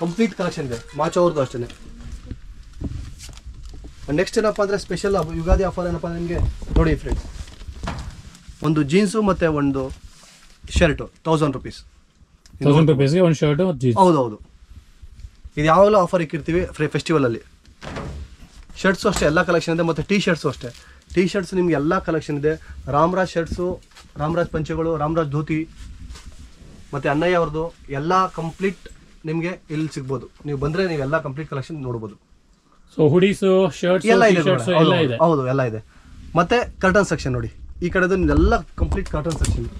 ಕಂಪ್ಲೀಟ್ ಕಲೆಕ್ಷನ್ ಇದೆ. ಮಾಚು ಅವ್ರದ್ದು ಅಷ್ಟೇ. ನೆಕ್ಸ್ಟ್ ಏನಪ್ಪ ಅಂದರೆ ಸ್ಪೆಷಲ್ ಯುಗಾದಿ ಆಫರ್ ಏನಪ್ಪ ಅಂದರೆ ನಿಮಗೆ ನೋಡಿ ಫ್ರೆಂಡ್ಸ್, ಒಂದು ಜೀನ್ಸು ಮತ್ತು ಒಂದು ಶರ್ಟು 1000 ರೂಪೀಸ್. 1000 ರೂಪೀಸ್ಗೆ ಒಂದು ಶರ್ಟು. ಹೌದೌದು, ಇದು ಯಾವಾಗಲೂ ಆಫರ್ ಇಕ್ಕಿರ್ತೀವಿ ಫೆಸ್ಟಿವಲಲ್ಲಿ. ಶರ್ಟ್ಸು ಅಷ್ಟೇ ಎಲ್ಲ ಕಲೆಕ್ಷನ್ ಇದೆ. ಮತ್ತು ಟೀ ಶರ್ಟ್ಸು ಅಷ್ಟೇ. ಟೀ ಶರ್ಟ್ಸ್ ನಿಮ್ಗೆ ಎಲ್ಲ ಕಲೆಕ್ಷನ್ ಇದೆ. ರಾಮರಾಜ್ ಶರ್ಟ್ಸು, ರಾಮರಾಜ್ ಪಂಚೆಗಳು, ರಾಮರಾಜ್ ಧೋತಿ ಮತ್ತು ಅಣ್ಣಯ್ಯ ಅವ್ರದ್ದು ಎಲ್ಲ ಕಂಪ್ಲೀಟ್ ನಿಮಗೆ ಇಲ್ಲಿ ಸಿಗ್ಬೋದು. ನೀವು ಬಂದರೆ ನೀವೆಲ್ಲ ಕಂಪ್ಲೀಟ್ ಕಲೆಕ್ಷನ್ ನೋಡ್ಬೋದು. ಸೊ ಹುಡೀಸು, ಶರ್ಟ್ಸ್ ಎಲ್ಲ ಇದೆ. ಹೌದು, ಎಲ್ಲ ಇದೆ. ಮತ್ತು ಕರ್ಟನ್ ಸೆಕ್ಷನ್ ನೋಡಿ, ಈ ಕಡೆದು ಎಲ್ಲ complete curtain section.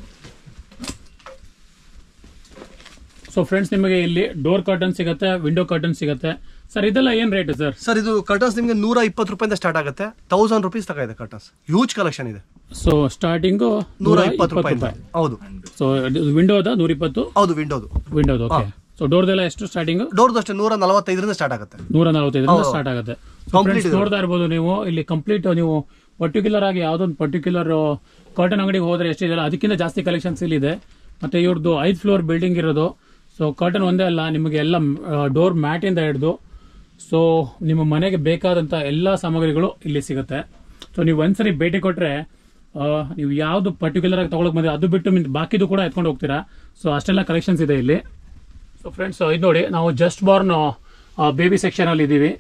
So friends, ನಿಮಗೆ ಇಲ್ಲಿ ಡೋರ್ ಕರ್ಟನ್ ಸಿಗುತ್ತೆ, ವಿಂಡೋ ಕರ್ಟನ್ ಸಿಗುತ್ತೆ. ಸರ್ ಇದೆಲ್ಲ ಏನು ರೇಟ್ ಸರ್? ಸರ್ ಇದು ಕರ್ಟನ್ಸ್ ನಿಮಗೆ 120 ರೂಪಾಯಿಂದ ಸ್ಟಾರ್ಟ್ ಆಗುತ್ತೆ. 1000 ರೂಪೀಸ್ ತಕ ಇದೆ ಕರ್ಟನ್ಸ್. ಹ್ಯೂಜ್ ಕಲೆಕ್ಷನ್ ಇದೆ. ಸೊ ಸ್ಟಾರ್ಟಿಂಗು 120 ರೂಪಾಯಿ. ಹೌದು. ಸೊ ವಿಂಡೋದ 120. ಹೌದು, ವಿಂಡೋದು. ಓಕೆ. ಸೊ ಡೋರ್ದೆಲ್ಲ ಎಷ್ಟು ಸ್ಟಾರ್ಟಿಂಗ್? ಡೋರ್ದು ಅಷ್ಟೇ 145ರಿಂದ ಸ್ಟಾರ್ಟ್ ಆಗುತ್ತೆ. 145ರಿಂದ ಸ್ಟಾರ್ಟ್ ಆಗುತ್ತೆ. ನೋಡ್ತಾ ಇರ್ಬೋದು ನೀವು ಇಲ್ಲಿ ಕಂಪ್ಲೀಟ್. ನೀವು ಪರ್ಟಿಕ್ಯುಲರ್ ಆಗಿ ಯಾವುದೊಂದು ಪರ್ಟಿಕ್ಯುಲರ್ ಕರ್ಟನ್ ಅಂಗಡಿಗೆ ಹೋದ್ರೆ ಎಷ್ಟಿದೆಯಲ್ಲ ಅದಕ್ಕಿಂತ ಜಾಸ್ತಿ ಕಲೆಕ್ಷನ್ಸ್ ಇಲ್ಲಿದೆ. ಮತ್ತೆ ಇವ್ರದ್ದು 5 ಫ್ಲೋರ್ ಬಿಲ್ಡಿಂಗ್ ಇರೋದು. ಸೊ ಕರ್ಟನ್ ಒಂದೇ ಅಲ್ಲ, ನಿಮಗೆ ಎಲ್ಲ ಡೋರ್ ಮ್ಯಾಟಿಂದ ಹಿಡಿದು ಸೊ ನಿಮ್ಮ ಮನೆಗೆ ಬೇಕಾದಂಥ ಎಲ್ಲ ಸಾಮಗ್ರಿಗಳು ಇಲ್ಲಿ ಸಿಗುತ್ತೆ. ಸೊ ನೀವು ಒಂದ್ಸರಿ ಭೇಟಿ ಕೊಟ್ಟರೆ ನೀವು ಯಾವುದು ಪರ್ಟಿಕ್ಯುಲರ್ ಆಗಿ ತೊಗೊಳಕ್ ಬಂದರೆ ಅದು ಬಿಟ್ಟು ಬಾಕಿದು ಕೂಡ ಎತ್ಕೊಂಡು ಹೋಗ್ತೀರಾ. ಸೊ ಅಷ್ಟೆಲ್ಲ ಕಲೆಕ್ಷನ್ಸ್ ಇದೆ ಇಲ್ಲಿ. ಸೊ ಫ್ರೆಂಡ್ಸ್, ಇದು ನೋಡಿ, ನಾವು ಜಸ್ಟ್ ಬಾರ್ನ್ ಬೇಬಿ ಸೆಕ್ಷನಲ್ಲಿ ಇದ್ದೀವಿ.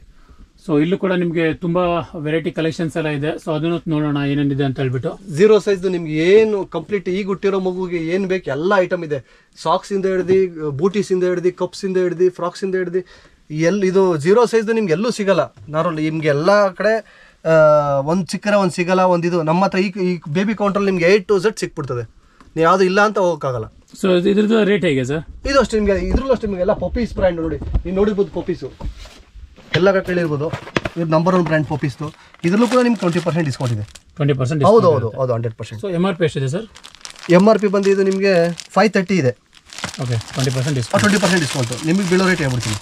ಸೊ ಇಲ್ಲೂ ಕೂಡ ನಿಮಗೆ ತುಂಬ ವೆರೈಟಿ ಕಲೆಕ್ಷನ್ಸ್ ಎಲ್ಲ ಇದೆ. ಸೊ ಅದನ್ನು ನೋಡೋಣ ಏನೇನಿದೆ ಅಂತ ಹೇಳ್ಬಿಟ್ಟು. 0 ಸೈಜ್ ನಿಮ್ಗೆ ಏನು ಕಂಪ್ಲೀಟ್ ಈಗ ಹುಟ್ಟಿರೋ ಮಗುಗೆ ಏನು ಬೇಕು ಎಲ್ಲ ಐಟಮ್ ಇದೆ. ಸಾಕ್ಸಿಂದ ಹಿಡ್ದು, ಬೂಟೀಸಿಂದ ಹಿಡ್ದು, ಕಪ್ಸಿಂದ ಹಿಡ್ದು, ಫ್ರಾಕ್ಸಿಂದ ಹಿಡ್ದು ಇದು 0 ಸೈಜ್ದು ನಿಮ್ಗೆ ಎಲ್ಲೂ ಸಿಗಲ್ಲ. ನಾರ್ಮಲ್ ನಿಮ್ಗೆ ಎಲ್ಲ ಕಡೆ ಒಂದು ಸಿಕ್ಕರೆ ಒಂದು ಸಿಗಲ್ಲ. ಇದು ನಮ್ಮ ಹತ್ರ ಈ ಬೇಬಿ ಕೌಂಟ್ರಲ್ಲಿ ನಿಮ್ಗೆ A to Z ಸಿಕ್ಬಿಡ್ತದೆ. ನೀವು ಯಾವುದು ಇಲ್ಲ ಅಂತ ಹೋಗೋಕ್ಕಾಗಲ್ಲ. ಸೊ ಇದ್ರದ್ದು ರೇಟ್ ಹೇಗೆ ಸರ್? ಇದು ಅಷ್ಟೇ ನಿಮಗೆ. ಇದ್ರಲ್ಲೂ ಅಷ್ಟೇ ನಿಮಗೆಲ್ಲ ಪಪ್ಪೀಸ್ ಬ್ರ್ಯಾಂಡ್ ನೋಡಿ, ನೀವು ನೋಡಿರ್ಬೋದು. ಪಪ್ಪೀಸು ಎಲ್ಲ ಕೇಳಿರ್ಬೋದು. ಇದು ನಂಬರ್ 1 ಬ್ರ್ಯಾಂಡ್ ಪಪ್ಪೀಸ್ದು. ಇದರಲ್ಲೂ ಕೂಡ ನಿಮ್ಗೆ 20% ಡಿಸ್ಕೌಂಟ್ ಇದೆ. 20%? ಹೌದು 100%. ಸೊ MRP ಎಷ್ಟಿದೆ ಸರ್? MRP ಬಂದು ಇದು ನಿಮಗೆ 530 ಇದೆ. Okay, 20% discount. 20% ಡಿಸ್ಕೌಂಟು. ನಿಮಗೆ ಬೀಳೋ ರೇಟ್ ಹೇಳ್ಬಿಡ್ತೀನಿ.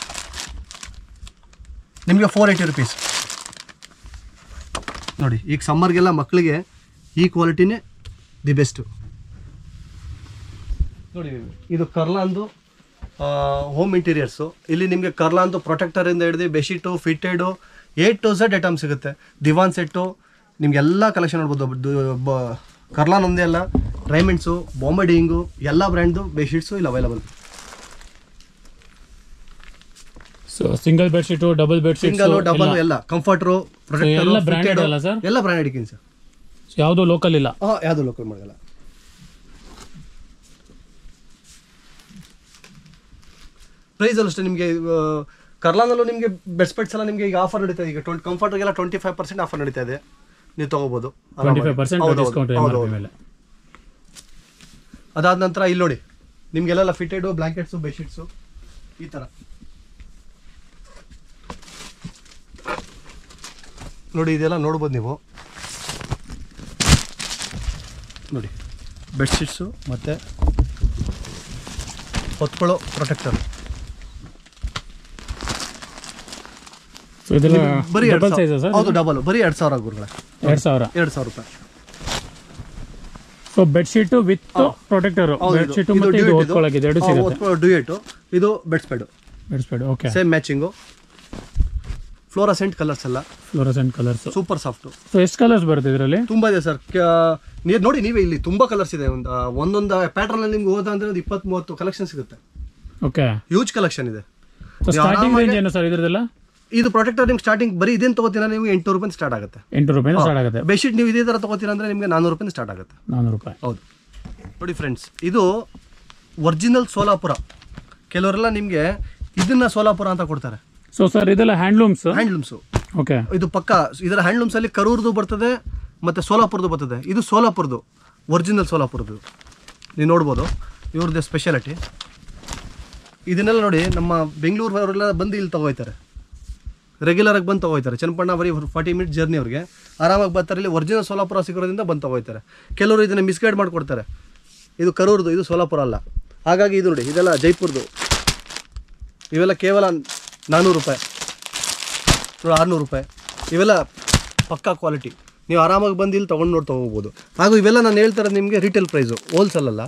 ನಿಮಗೆ 480 ರೂಪೀಸ್ ನೋಡಿ. ಈಗ ಸಮ್ಮರ್ಗೆಲ್ಲ ಮಕ್ಕಳಿಗೆ ಈ ಕ್ವಾಲಿಟಿನೇ ದಿ ಬೆಸ್ಟು ನೋಡಿ. ಇದು ಕರ್ಲಾಂದು ಹೋಮ್ ಇಂಟೀರಿಯರ್ಸು. ಇಲ್ಲಿ ನಿಮಗೆ ಕರ್ಲಾಂದು ಪ್ರೊಟೆಕ್ಟರಿಂದ ಹಿಡಿದು bedsheet, ಫಿಟ್ಟೆಡು, A to Z item ಸಿಗುತ್ತೆ. ದಿವಾನ್ ಸೆಟ್ಟು ನಿಮಗೆಲ್ಲ ಕಲೆಕ್ಷನ್ ನೋಡ್ಬೋದು. ಕರ್ಲಾನ್ ಒಂದೇ ಅಲ್ಲ, ರೈಮೆಂಡ್ಸು, ಬಾಂಬೆ ಡಿಂಗು ಎಲ್ಲ ಬ್ರ್ಯಾಂಡ್ದು ಬೆಡ್ಶೀಟ್ಸು ಇಲ್ಲಿ available. So single bedsheet, double bedsheet, single double ಎಲ್ಲ ಕಂಫರ್ಟರು, ಪ್ರೊಟೆಕ್ಟರ್ ಎಲ್ಲ ಬ್ರ್ಯಾಂಡೆಡ್ ಅಲ್ಲ ಸರ್? ಎಲ್ಲ ಬ್ರ್ಯಾಂಡೆಡ್ ಇದ್ದೀನಿ ಸರ್. ಯಾವುದೋ ಲೋಕಲ್ ಇಲ್ಲ? ಯಾವುದು ಲೋಕಲ್ ಮಾಡಲ್ಲ. ಪ್ರೈಸಲ್ಲೂ ಅಷ್ಟೇ ನಿಮಗೆ ಕರ್ಲಾನಲ್ಲೂ ನಿಮಗೆ ಬೆಡ್ ಸ್ಪೆಡ್ಸ್ ಎಲ್ಲ ನಿಮಗೆ ಈಗ ಆಫರ್ ನಡೀತಾ ಇದೆ. ಈಗ ಕಂಫರ್ಟ್ಗೆಲ್ಲ 25% ಆಫರ್ ನಡೀತಾ ಇದೆ, ನೀವು ತೊಗೋಬೋದು. 25% ಡಿಸ್ಕೌಂಟ್ ಮೇಲೆ. ಅದಾದ ನಂತರ ಇಲ್ಲಿ ನೋಡಿ ನಿಮಗೆಲ್ಲ ಫಿಟೆಡು ಬ್ಲ್ಯಾಂಕೆಟ್ಸು, ಬೆಡ್ಶೀಟ್ಸು ಈ ಥರ ನೋಡಿ. ಇದೆಲ್ಲ ನೋಡ್ಬೋದು ನೀವು ನೋಡಿ, ಬೆಡ್ಶೀಟ್ಸು ಮತ್ತು ಹೊತ್ಕೊಳ್ಳೋ ಪ್ರೊಟೆಕ್ಟರ್. ಬರೀ ಡಬಲ್ ಸೈಜ್ ಸರ್? ಹೌದು, ಡಬಲ್. ಬರೀ 2000 ಗುರುಗಳೇ. 2000 ರೂಪಾಯಿ. So bedsheet with protector, bedsheet ಮತ್ತು ಇದು ಹೊತ್ಕೊಳ್ಳೋಕೆ ಎರಡು ಸಿಗುತ್ತೆ. ಡ್ಯೂಯೆಟು, ಇದು bed spread. Okay, same matching. Fluorescent colours ಎಲ್ಲ, fluorescent colours, super soft. So ಎಷ್ಟು ಕಲರ್ಸ್ ಬರುತ್ತೆ ಇದರಲ್ಲಿ? ತುಂಬಾ ಇದೆ ಸರ್. ನೋಡಿ ನೀವೇ ಇಲ್ಲಿ ತುಂಬಾ ಕಲರ್ಸ್ ಇದೆ. ಒಂದೊಂದು ಪ್ಯಾಟರ್ನ್ ಅಲ್ಲಿ ನಿಮ್ಗೆ ಹೋದ ಅಂದ್ರೆ 20-30 ಕಲೆಕ್ಷನ್ ಸಿಗುತ್ತೆ. ಓಕೆ, ಹ್ಯೂಜ್ ಕಲೆಕ್ಷನ್ ಇದೆ. ಸ್ಟಾರ್ಟಿಂಗ್ ರೇಂಜ್ ಏನು ಸರ್ ಇದರದೆಲ್ಲ? ಇದು ಪ್ರೊಟೆಕ್ಟರ್ ನಿಮ್ಗೆ ಸ್ಟಾರ್ಟಿಂಗ್ ಬರೀ ಇದೇನು ತಗೋತೀರಾ ನೀವು 800 ರೂಪಾಯಿ ಸ್ಟಾರ್ಟ್ ಆಗುತ್ತೆ. 800 ರೂಪಾಯಿ ಸ್ಟಾರ್ಟ್ ಆಗುತ್ತೆ. ಬೆಡ್ಶೀಟ್ ನೀವು ಇದೇ ತರ ತಗೋತೀರಾ ಅಂದ್ರೆ ನಿಮಗೆ 400 ರೂಪಾಯಿ ಸ್ಟಾರ್ಟ್ ಆಗುತ್ತೆ. 400 ರೂಪಾಯಿ. ಹೌದು. ನೋಡಿ ಫ್ರೆಂಡ್ಸ್, ಇದು ಒರಿಜಿನಲ್ ಸೋಲಾಪುರ. ಕೆಲವರೆಲ್ಲ ನಿಮಗೆ ಇದನ್ನ ಸೋಲಾಪುರ ಅಂತ ಕೊಡ್ತಾರೆ. ಸೊ ಸರ್ ಇದೆಲ್ಲ ಹ್ಯಾಂಡ್ಲೂಮ್ಸ್? ಹ್ಯಾಂಡ್ಲೂಮ್ಸು. ಓಕೆ, ಇದು ಪಕ್ಕ ಇದರ ಹ್ಯಾಂಡ್ಲೂಮ್ಸ್ ಅಲ್ಲಿ ಕರೂರ್ದು ಬರ್ತದೆ ಮತ್ತೆ ಸೋಲಾಪುರದು ಬರ್ತದೆ. ಇದು ಸೋಲಾಪುರದು, ಒರಿಜಿನಲ್ ಸೋಲಾಪುರದು. ನೀವು ನೋಡ್ಬೋದು ಇವ್ರದ್ದು ಸ್ಪೆಷಾಲಿಟಿ. ಇದನ್ನೆಲ್ಲ ನೋಡಿ ನಮ್ಮ ಬೆಂಗಳೂರವರೆಲ್ಲ ಬಂದು ಇಲ್ಲಿ ತಗೋಯ್ತಾರೆ, ರೆಗ್ಯುಲರ್ ಆಗಿ ಬಂದು ತಗೋಯ್ತಾರೆ. ಚನ್ನಪಣ್ಣ ಬರೀ 40 ಮಿನಿಟ್ ಜರ್ನಿ ಅವ್ರಿಗೆ ಆರಾಮಾಗಿ ಬರ್ತಾರೆ. ಇಲ್ಲಿ ಒರಿಜಿನಲ್ ಸೋಲಾಪುರ ಸಿಗೋದ್ರಿಂದ ಬಂದು ತಗೋಯ್ತಾರೆ. ಕೆಲವರು ಇದನ್ನು ಮಿಸ್ಗೈಡ್ ಮಾಡಿಕೊಡ್ತಾರೆ, ಇದು ಕರೂರ್ದು, ಇದು ಸೋಲಾಪುರ ಅಲ್ಲ. ಹಾಗಾಗಿ ಇದು ನೋಡಿ, ಇದೆಲ್ಲ ಜೈಪುರ್ದು. ಇವೆಲ್ಲ ಕೇವಲ 400 ರೂಪಾಯಿ, 600 ರೂಪಾಯಿ. ಇವೆಲ್ಲ ಪಕ್ಕಾ ಕ್ವಾಲಿಟಿ. ನೀವು ಆರಾಮಾಗಿ ಬಂದು ಇಲ್ಲಿ ತೊಗೊಂಡು ತೊಗೋಬೋದು. ಹಾಗೂ ಇವೆಲ್ಲ ನಾನು ಹೇಳ್ತಾರೆ ನಿಮಗೆ ರಿಟೇಲ್ ಪ್ರೈಸು, ಹೋಲ್ಸೇಲ್ ಅಲ್ಲ.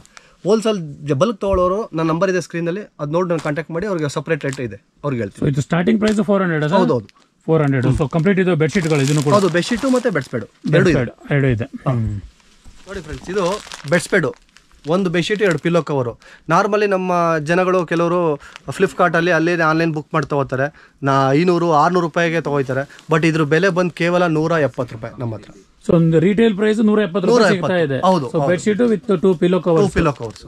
ಹೋಲ್ಸೇಲ್ ಬಲ್ಕ್ ತೊಗೊಳ್ಳೋರು ನನ್ನ ನಂಬರ್ ಇದೆ ಸ್ಕ್ರೀನಲ್ಲಿ, ಅದು ನೋಡಿ ನಾನು ಕಾಂಟ್ಯಾಕ್ಟ್ ಮಾಡಿ ಅವ್ರಿಗೆ ಸಪ್ರೇಟ್ ರೇಟ್ ಇದೆ ಅವ್ರಿಗೆ ಹೇಳ್ತೀನಿ. ಇದು ಸ್ಟಾರ್ಟಿಂಗ್ ಪ್ರೈಸ್ 400? ಹೌದು, 400. ಸೊ ಕಂಪ್ಲೀಟ್ ಇದು ಬೆಡ್ಶೀಟ್ಗಳು ಇದನ್ನು ಕೂಡ? ಹೌದು, ಬೆಡ್ಶೀಟು ಮತ್ತು ಬೆಡ್ ಸ್ಪೆಡು ಎರಡು ಇದೆ. ನೋಡಿ ಫ್ರೆಂಡ್ಸ್, ಇದು ಬೆಡ್ ಸ್ಪೆಡು. ಒಂದು ಬೆಡ್ಶೀಟ್, 2 ಪಿಲ್ಲೋ ಕವರು. ನಾರ್ಮಲಿ ನಮ್ಮ ಜನಗಳು ಕೆಲವರು ಫ್ಲಿಪ್ಕಾರ್ಟಲ್ಲಿ ಅಲ್ಲೇ ಆನ್ಲೈನ್ ಬುಕ್ ಮಾಡಿ ತೊಗೋತಾರೆ. 500-600 ರೂಪಾಯಿಗೆ ತೊಗೋತಾರೆ. ಬಟ್ ಇದ್ರ ಬೆಲೆ ಬಂದು ಕೇವಲ 170 ರೂಪಾಯಿ ನಮ್ಮ ಹತ್ರ. ಸೊ ಒಂದು ರಿಟೇಲ್ ಪ್ರೈಸ್ 170 ರೂಪಾಯಿ ಸಿಗ್ತಾ ಇದೆ. ಹೌದು. So bedsheet with 2 pillow covers.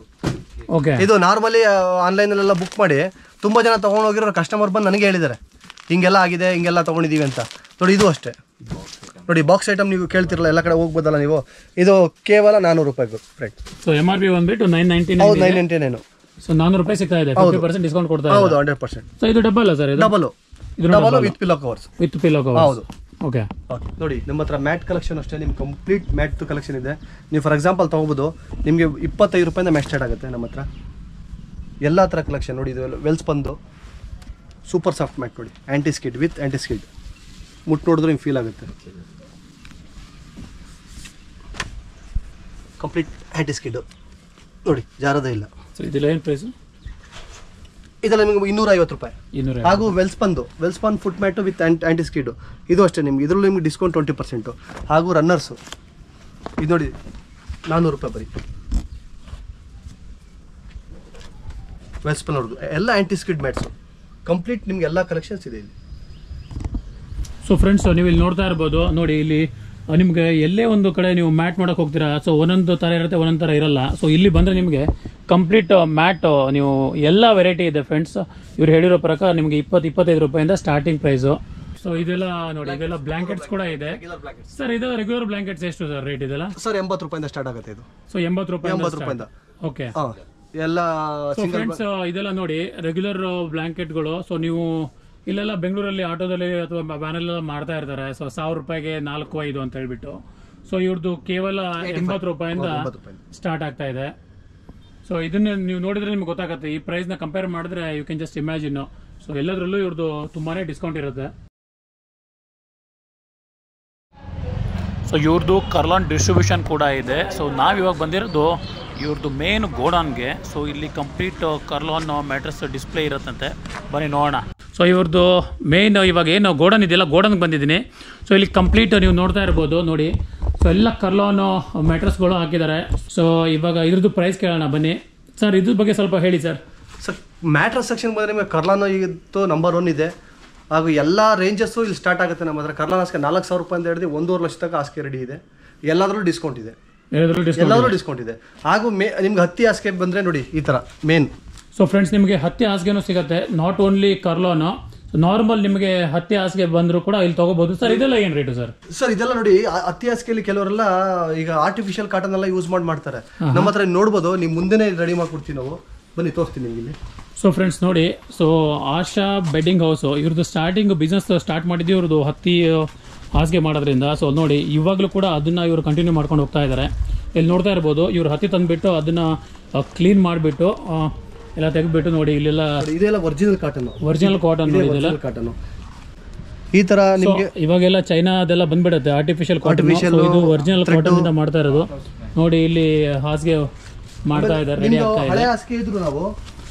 Okay, ಇದು ನಾರ್ಮಲಿ ಆನ್ಲೈನಲ್ಲೆಲ್ಲ ಬುಕ್ ಮಾಡಿ ತುಂಬ ಜನ ತೊಗೊಂಡೋಗಿರೋ ಕಸ್ಟಮರ್ ಬಂದು ನನಗೆ ಹೇಳಿದ್ದಾರೆ ಹಿಂಗೆಲ್ಲ ಆಗಿದೆ, ಹಿಂಗೆಲ್ಲ ತೊಗೊಂಡಿದ್ದೀವಿ ಅಂತ. ನೋಡಿ ಇದು ಅಷ್ಟೇ. ನೋಡಿ ಬಾಕ್ಸ್ ಐಟಮ್ ನೀವು ಕೇಳ್ತಿರಲ್ಲ, ಎಲ್ಲ ಕಡೆ ಹೋಗ್ಬೋದಲ್ಲ ನೀವು. ಇದು ಕೇವಲ 400 ರೂಪಾಯಿ ಫ್ರೆಂಡ್. ಸೊ MRP ಬಂದ್ಬಿಟ್ಟು 999. ಹೌದು, 999. ಸೊ 400 ರೂಪಾಯಿ ಸಿಗ್ತಾ ಇದೆ, 50% ಡಿಸ್ಕೌಂಟ್ ಕೊಡ್ತಾ ಇದೆ. ಹೌದು, 100%. ಸೊ ಇದು ಡಬಲ್ ಸರ್? ಇದು double with pillow covers. With pillow covers. ಹೌದು. ಓಕೆ, ನೋಡಿ ನಮ್ಮ ಹತ್ರ ಮ್ಯಾಟ್ ಕಲೆಕ್ಷನ್ ಅಷ್ಟೇ, ನಿಮ್ಗೆ ಕಂಪ್ಲೀಟ್ ಮ್ಯಾಟ್ ಕಲೆಕ್ಷನ್ ಇದೆ. ನೀವು ಫಾರ್ ಎಕ್ಸಾಂಪಲ್ ತೊಗೋಬೋದು, ನಿಮಗೆ 25 ರೂಪಾಯಿಂದ ಮ್ಯಾಟ್ ಸ್ಟಾರ್ಟ್ ಆಗುತ್ತೆ ನಮ್ಮ ಹತ್ರ. ಎಲ್ಲ ಥರ ಕಲೆಕ್ಷನ್ ನೋಡಿ. ಇದು ವೆಲ್ಸ್ ಬಂದು ಸೂಪರ್ ಸಾಫ್ಟ್ ಮ್ಯಾಟ್ ನೋಡಿ, ಆ್ಯಂಟಿ ಸ್ಕಿಡ್ ವಿತ್ ಆ್ಯಂಟಿ ಸ್ಕಿಡ್. ಮುಟ್ಟು ನೋಡಿದ್ರೆ ನಿಮ್ಗೆ ಫೀಲ್ ಆಗುತ್ತೆ. ಕಂಪ್ಲೀಟ್ ಆ್ಯಂಟಿ ಸ್ಕಿಡ್ ನೋಡಿ, ಜಾರದೇ ಇಲ್ಲ. ಸೊ ಇದೆಲ್ಲ ಏನು ಪ್ರೈಸು? ಇದೆಲ್ಲ ನಿಮಗೆ 250 ರೂಪಾಯಿ. 250. ಹಾಗೂ Welspun foot mat with anti skid. ಇದು ಅಷ್ಟೇ ನಿಮ್ಗೆ, ಇದರಲ್ಲೂ ನಿಮ್ಗೆ ಡಿಸ್ಕೌಂಟ್ 20%. ಹಾಗೂ ರನ್ನರ್ಸು ಇದು ನೋಡಿ 400 ರೂಪಾಯಿ ಬರೀ. ವೆಲ್ಸ್ಪನ್ ಅವ್ರದ್ದು ಎಲ್ಲ ಆ್ಯಂಟಿ ಸ್ಕಿಡ್ ಮ್ಯಾಟ್ಸು ಕಂಪ್ಲೀಟ್ ನಿಮ್ಗೆ ಎಲ್ಲ ಕಲೆಕ್ಷನ್ಸ್ ಇದೆ ಇಲ್ಲಿ. ಸೊ ಫ್ರೆಂಡ್ಸ್, ನೀವು ಇಲ್ಲಿ ನೋಡ್ತಾ ಇರ್ಬೋದು ನೋಡಿ, ಇಲ್ಲಿ ನಿಮಗೆ ಎಲ್ಲೇ ಒಂದು ಕಡೆ ನೀವು ಮ್ಯಾಟ್ ಮಾಡೋಕೆ ಹೋಗ್ತೀರಾ, ಸೊ ಒಂದೊಂದು ಥರ ಇರುತ್ತೆ, ಒಂದೊಂದು ಥರ ಇರಲ್ಲ. ಸೊ ಇಲ್ಲಿ ಬಂದರೆ ನಿಮಗೆ ಕಂಪ್ಲೀಟ್ ಮ್ಯಾಟ್ ನೀವು ಎಲ್ಲ ವೆರೈಟಿ ಇದೆ ಫ್ರೆಂಡ್ಸ್. ಇವ್ರು ಹೇಳಿರೋ ಪ್ರಕಾರ ನಿಮಗೆ 20-25 ರೂಪಾಯಿಂದ ಸ್ಟಾರ್ಟಿಂಗ್ ಪ್ರೈಸು. ಸೊ ಇದೆಲ್ಲ ನೋಡಿ, ಇದೆಲ್ಲ ಬ್ಲಾಂಕೆಟ್ಸ್ ಕೂಡ ಇದೆ ಸರ್. ಇದು ರೆಗ್ಯುಲರ್ ಬ್ಲಾಂಕೆಟ್ಸ್ ಎಷ್ಟು ಸರ್ ರೇಟ್ ಇದೆಲ್ಲ? ಸರ್ 80 ರೂಪಾಯಿಂದ ಸ್ಟಾರ್ಟ್ ಆಗುತ್ತೆ ಇದು. ಸೊ 80 ರೂಪಾಯಿಂದ. ಓಕೆ, ಎಲ್ಲ ಫ್ರೆಂಡ್ಸ್ ಇದೆಲ್ಲ ನೋಡಿ ರೆಗ್ಯುಲರ್ ಬ್ಲಾಂಕೆಟ್ಗಳು. ಸೊ ನೀವು ಇಲ್ಲೆಲ್ಲ ಬೆಂಗಳೂರಲ್ಲಿ ಆಟೋದಲ್ಲಿ ಅಥವಾ ವ್ಯಾನಲ್ಲೆಲ್ಲ ಮಾಡ್ತಾ ಇರ್ತಾರೆ. ಸೊ 1000 ರೂಪಾಯಿಗೆ 4-5 ಅಂತ ಹೇಳ್ಬಿಟ್ಟು. ಸೊ ಇವ್ರದ್ದು ಕೇವಲ 80 ರೂಪಾಯಿಂದ ಸ್ಟಾರ್ಟ್ ಆಗ್ತಾ ಇದೆ. ಸೊ ಇದನ್ನ ನೀವು ನೋಡಿದ್ರೆ ನಿಮ್ಗೆ ಗೊತ್ತಾಗುತ್ತೆ. ಈ ಪ್ರೈಸ್ನ ಕಂಪೇರ್ ಮಾಡಿದ್ರೆ you can just imagine. So ಎಲ್ಲದರಲ್ಲೂ ಇವ್ರದ್ದು ತುಂಬಾನೇ ಡಿಸ್ಕೌಂಟ್ ಇರುತ್ತೆ. ಸೊ ಇವ್ರದ್ದು ಕರ್ಲಾನ್ ಡಿಸ್ಟ್ರಿಬ್ಯೂಷನ್ ಕೂಡ ಇದೆ. ಸೊ ನಾವಿವಾಗ ಬಂದಿರೋದು ಇವ್ರದ್ದು ಮೇನ್ ಗೋಡನ್ಗೆ. ಸೊ ಇಲ್ಲಿ ಕಂಪ್ಲೀಟ್ ಕರ್ಲಾನ್ ಮ್ಯಾಟ್ರಸ್ ಡಿಸ್ಪ್ಲೇ ಇರುತ್ತಂತೆ, ಬನ್ನಿ ನೋಡೋಣ. ಸೊ ಇವ್ರದ್ದು ಮೇನ್ ಇವಾಗ ಏನು ಗೋಡನ್ ಇದೆಯಲ್ಲ, ಗೋಡನ್ಗೆ ಬಂದಿದ್ದೀನಿ. ಸೊ ಇಲ್ಲಿ ಕಂಪ್ಲೀಟ್ ನೀವು ನೋಡ್ತಾ ಇರ್ಬೋದು ನೋಡಿ. ಸೊ ಎಲ್ಲ ಕರ್ಲಾನ್ ಮ್ಯಾಟ್ರಸ್ಗಳು ಹಾಕಿದ್ದಾರೆ. ಸೊ ಇವಾಗ ಇದ್ರದ್ದು ಪ್ರೈಸ್ ಕೇಳೋಣ ಬನ್ನಿ ಸರ್. ಇದ್ರ ಬಗ್ಗೆ ಸ್ವಲ್ಪ ಹೇಳಿ ಸರ್. ಸರ್ ಮ್ಯಾಟ್ರಸ್ ಸೆಕ್ಷನ್ ಬಂದರೆ ನಿಮಗೆ ಕರ್ಲಾನೋ ಇವತ್ತು ನಂಬರ್ 1 ಇದೆ. ಹಾಗೂ ಎಲ್ಲ ರೇಂಜಸ್ಸು ಇಲ್ಲಿ ಸ್ಟಾರ್ಟ್ ಆಗುತ್ತೆ ನಮ್ಮ ಹತ್ರ. ಕರ್ಲಾನ್ ಹಾಸಿಗೆ 4,000 ರೂಪಾಯಿಂದ ಹಿಡಿದು 1.5 ಲಕ್ಷ ತನಕ ಹಾಸಿಗೆ ರೆಡಿ ಇದೆ. ಎಲ್ಲದರಲ್ಲೂ ಡಿಸ್ಕೌಂಟ್ ಇದೆ, ಎಲ್ಲದರಲ್ಲೂ ಡಿಸ್ಕೌಂಟ್ ಇದೆ. ಹಾಗೂ ನಿಮ್ಗೆ ಹತ್ತಿ ಹಾಸಿಗೆ ಬಂದರೆ ನೋಡಿ ಈ ಥರ ಮೇನ್. ಸೊ ಫ್ರೆಂಡ್ಸ್, ನಿಮಗೆ ಹತ್ತಿ ಹಾಸಿಗೆನೂ ಸಿಗುತ್ತೆ, ನಾಟ್ ಓನ್ಲಿ ಕರ್ಲಾನು. ನಾರ್ಮಲ್ ನಿಮಗೆ ಹತ್ತಿ ಹಾಸಿಗೆ ಬಂದರೂ ಕೂಡ ಇಲ್ಲಿ ತಗೋಬಹುದು ಸರ್. ಇದೆಲ್ಲ ಏನು ರೇಟು ಸರ್? ಸರ್ ಇದೆಲ್ಲ ನೋಡಿ, ಹತ್ತಿ ಹಾಸಿಗೆಯಲ್ಲಿ ಕೆಲವರೆಲ್ಲ ಈಗ ಆರ್ಟಿಫಿಷಿಯಲ್ ಕಾಟನ್ ಎಲ್ಲ ಯೂಸ್ ಮಾಡ್ತಾರೆ. ನಮ್ಮ ಹತ್ರ ನೋಡ್ಬೋದು, ನೀವು ಮುಂದೆನೇ ರೆಡಿ ಮಾಡ್ಕೊಡ್ತೀವಿ ನಾವು. ಬನ್ನಿ ತೋರಿಸ್ತೀನಿ ನಿಮಗೆ ಇಲ್ಲಿ. ಸೊ ಫ್ರೆಂಡ್ಸ್ ನೋಡಿ, ಸೊ ಆಶಾ ಬೆಡ್ಡಿಂಗ್ ಹೌಸು ಇವ್ರದ್ದು ಸ್ಟಾರ್ಟಿಂಗ್ ಬಿಸ್ನೆಸ್ ಸ್ಟಾರ್ಟ್ ಮಾಡಿದ್ದು ಇವ್ರದ್ದು ಹತ್ತಿ ಹಾಸಿಗೆ ಮಾಡೋದ್ರಿಂದ. ಸೊ ನೋಡಿ ಇವಾಗಲೂ ಕೂಡ ಅದನ್ನು ಇವರು ಕಂಟಿನ್ಯೂ ಮಾಡ್ಕೊಂಡು ಹೋಗ್ತಾ ಇದ್ದಾರೆ. ಇಲ್ಲಿ ನೋಡ್ತಾ ಇರ್ಬೋದು, ಇವ್ರು ಹತ್ತಿ ತಂದುಬಿಟ್ಟು ಅದನ್ನು ಕ್ಲೀನ್ ಮಾಡಿಬಿಟ್ಟು ಎಲ್ಲ ತೆಗೆದುಬಿಟ್ಟು ನೋಡಿ ಇಲ್ಲೆಲ್ಲ ಇದೆಲ್ಲ ಒರಿಜಿನಲ್ ಕಾಟನ್, ಒರಿಜಿನಲ್ ಕಾಟನ್ ಇದೆಲ್ಲ ಕಾಟನ್. ಈ ತರ ನಿಮಗೆ ಇವಾಗೆಲ್ಲ ಚೈನಾದೆಲ್ಲ ಬಂದ್ಬಿಡುತ್ತೆ ಆರ್ಟಿಫಿಷಿಯಲ್ ಕಾಟನ್. ಇದು ಒರಿಜಿನಲ್ ಕಾಟನ್ ಇಂದ ಮಾಡ್ತಾ ಇರೋದು. ನೋಡಿ ಇಲ್ಲಿ ಹಾಸಿಗೆ ಮಾಡ್ತಾ ಇದ್ದಾರೆ, ರೆಡಿ ಆಗ್ತಾ ಇದೆ. ಹಳೆ ಹಾಸಿಗೆ ಇದ್ರು ನಾವು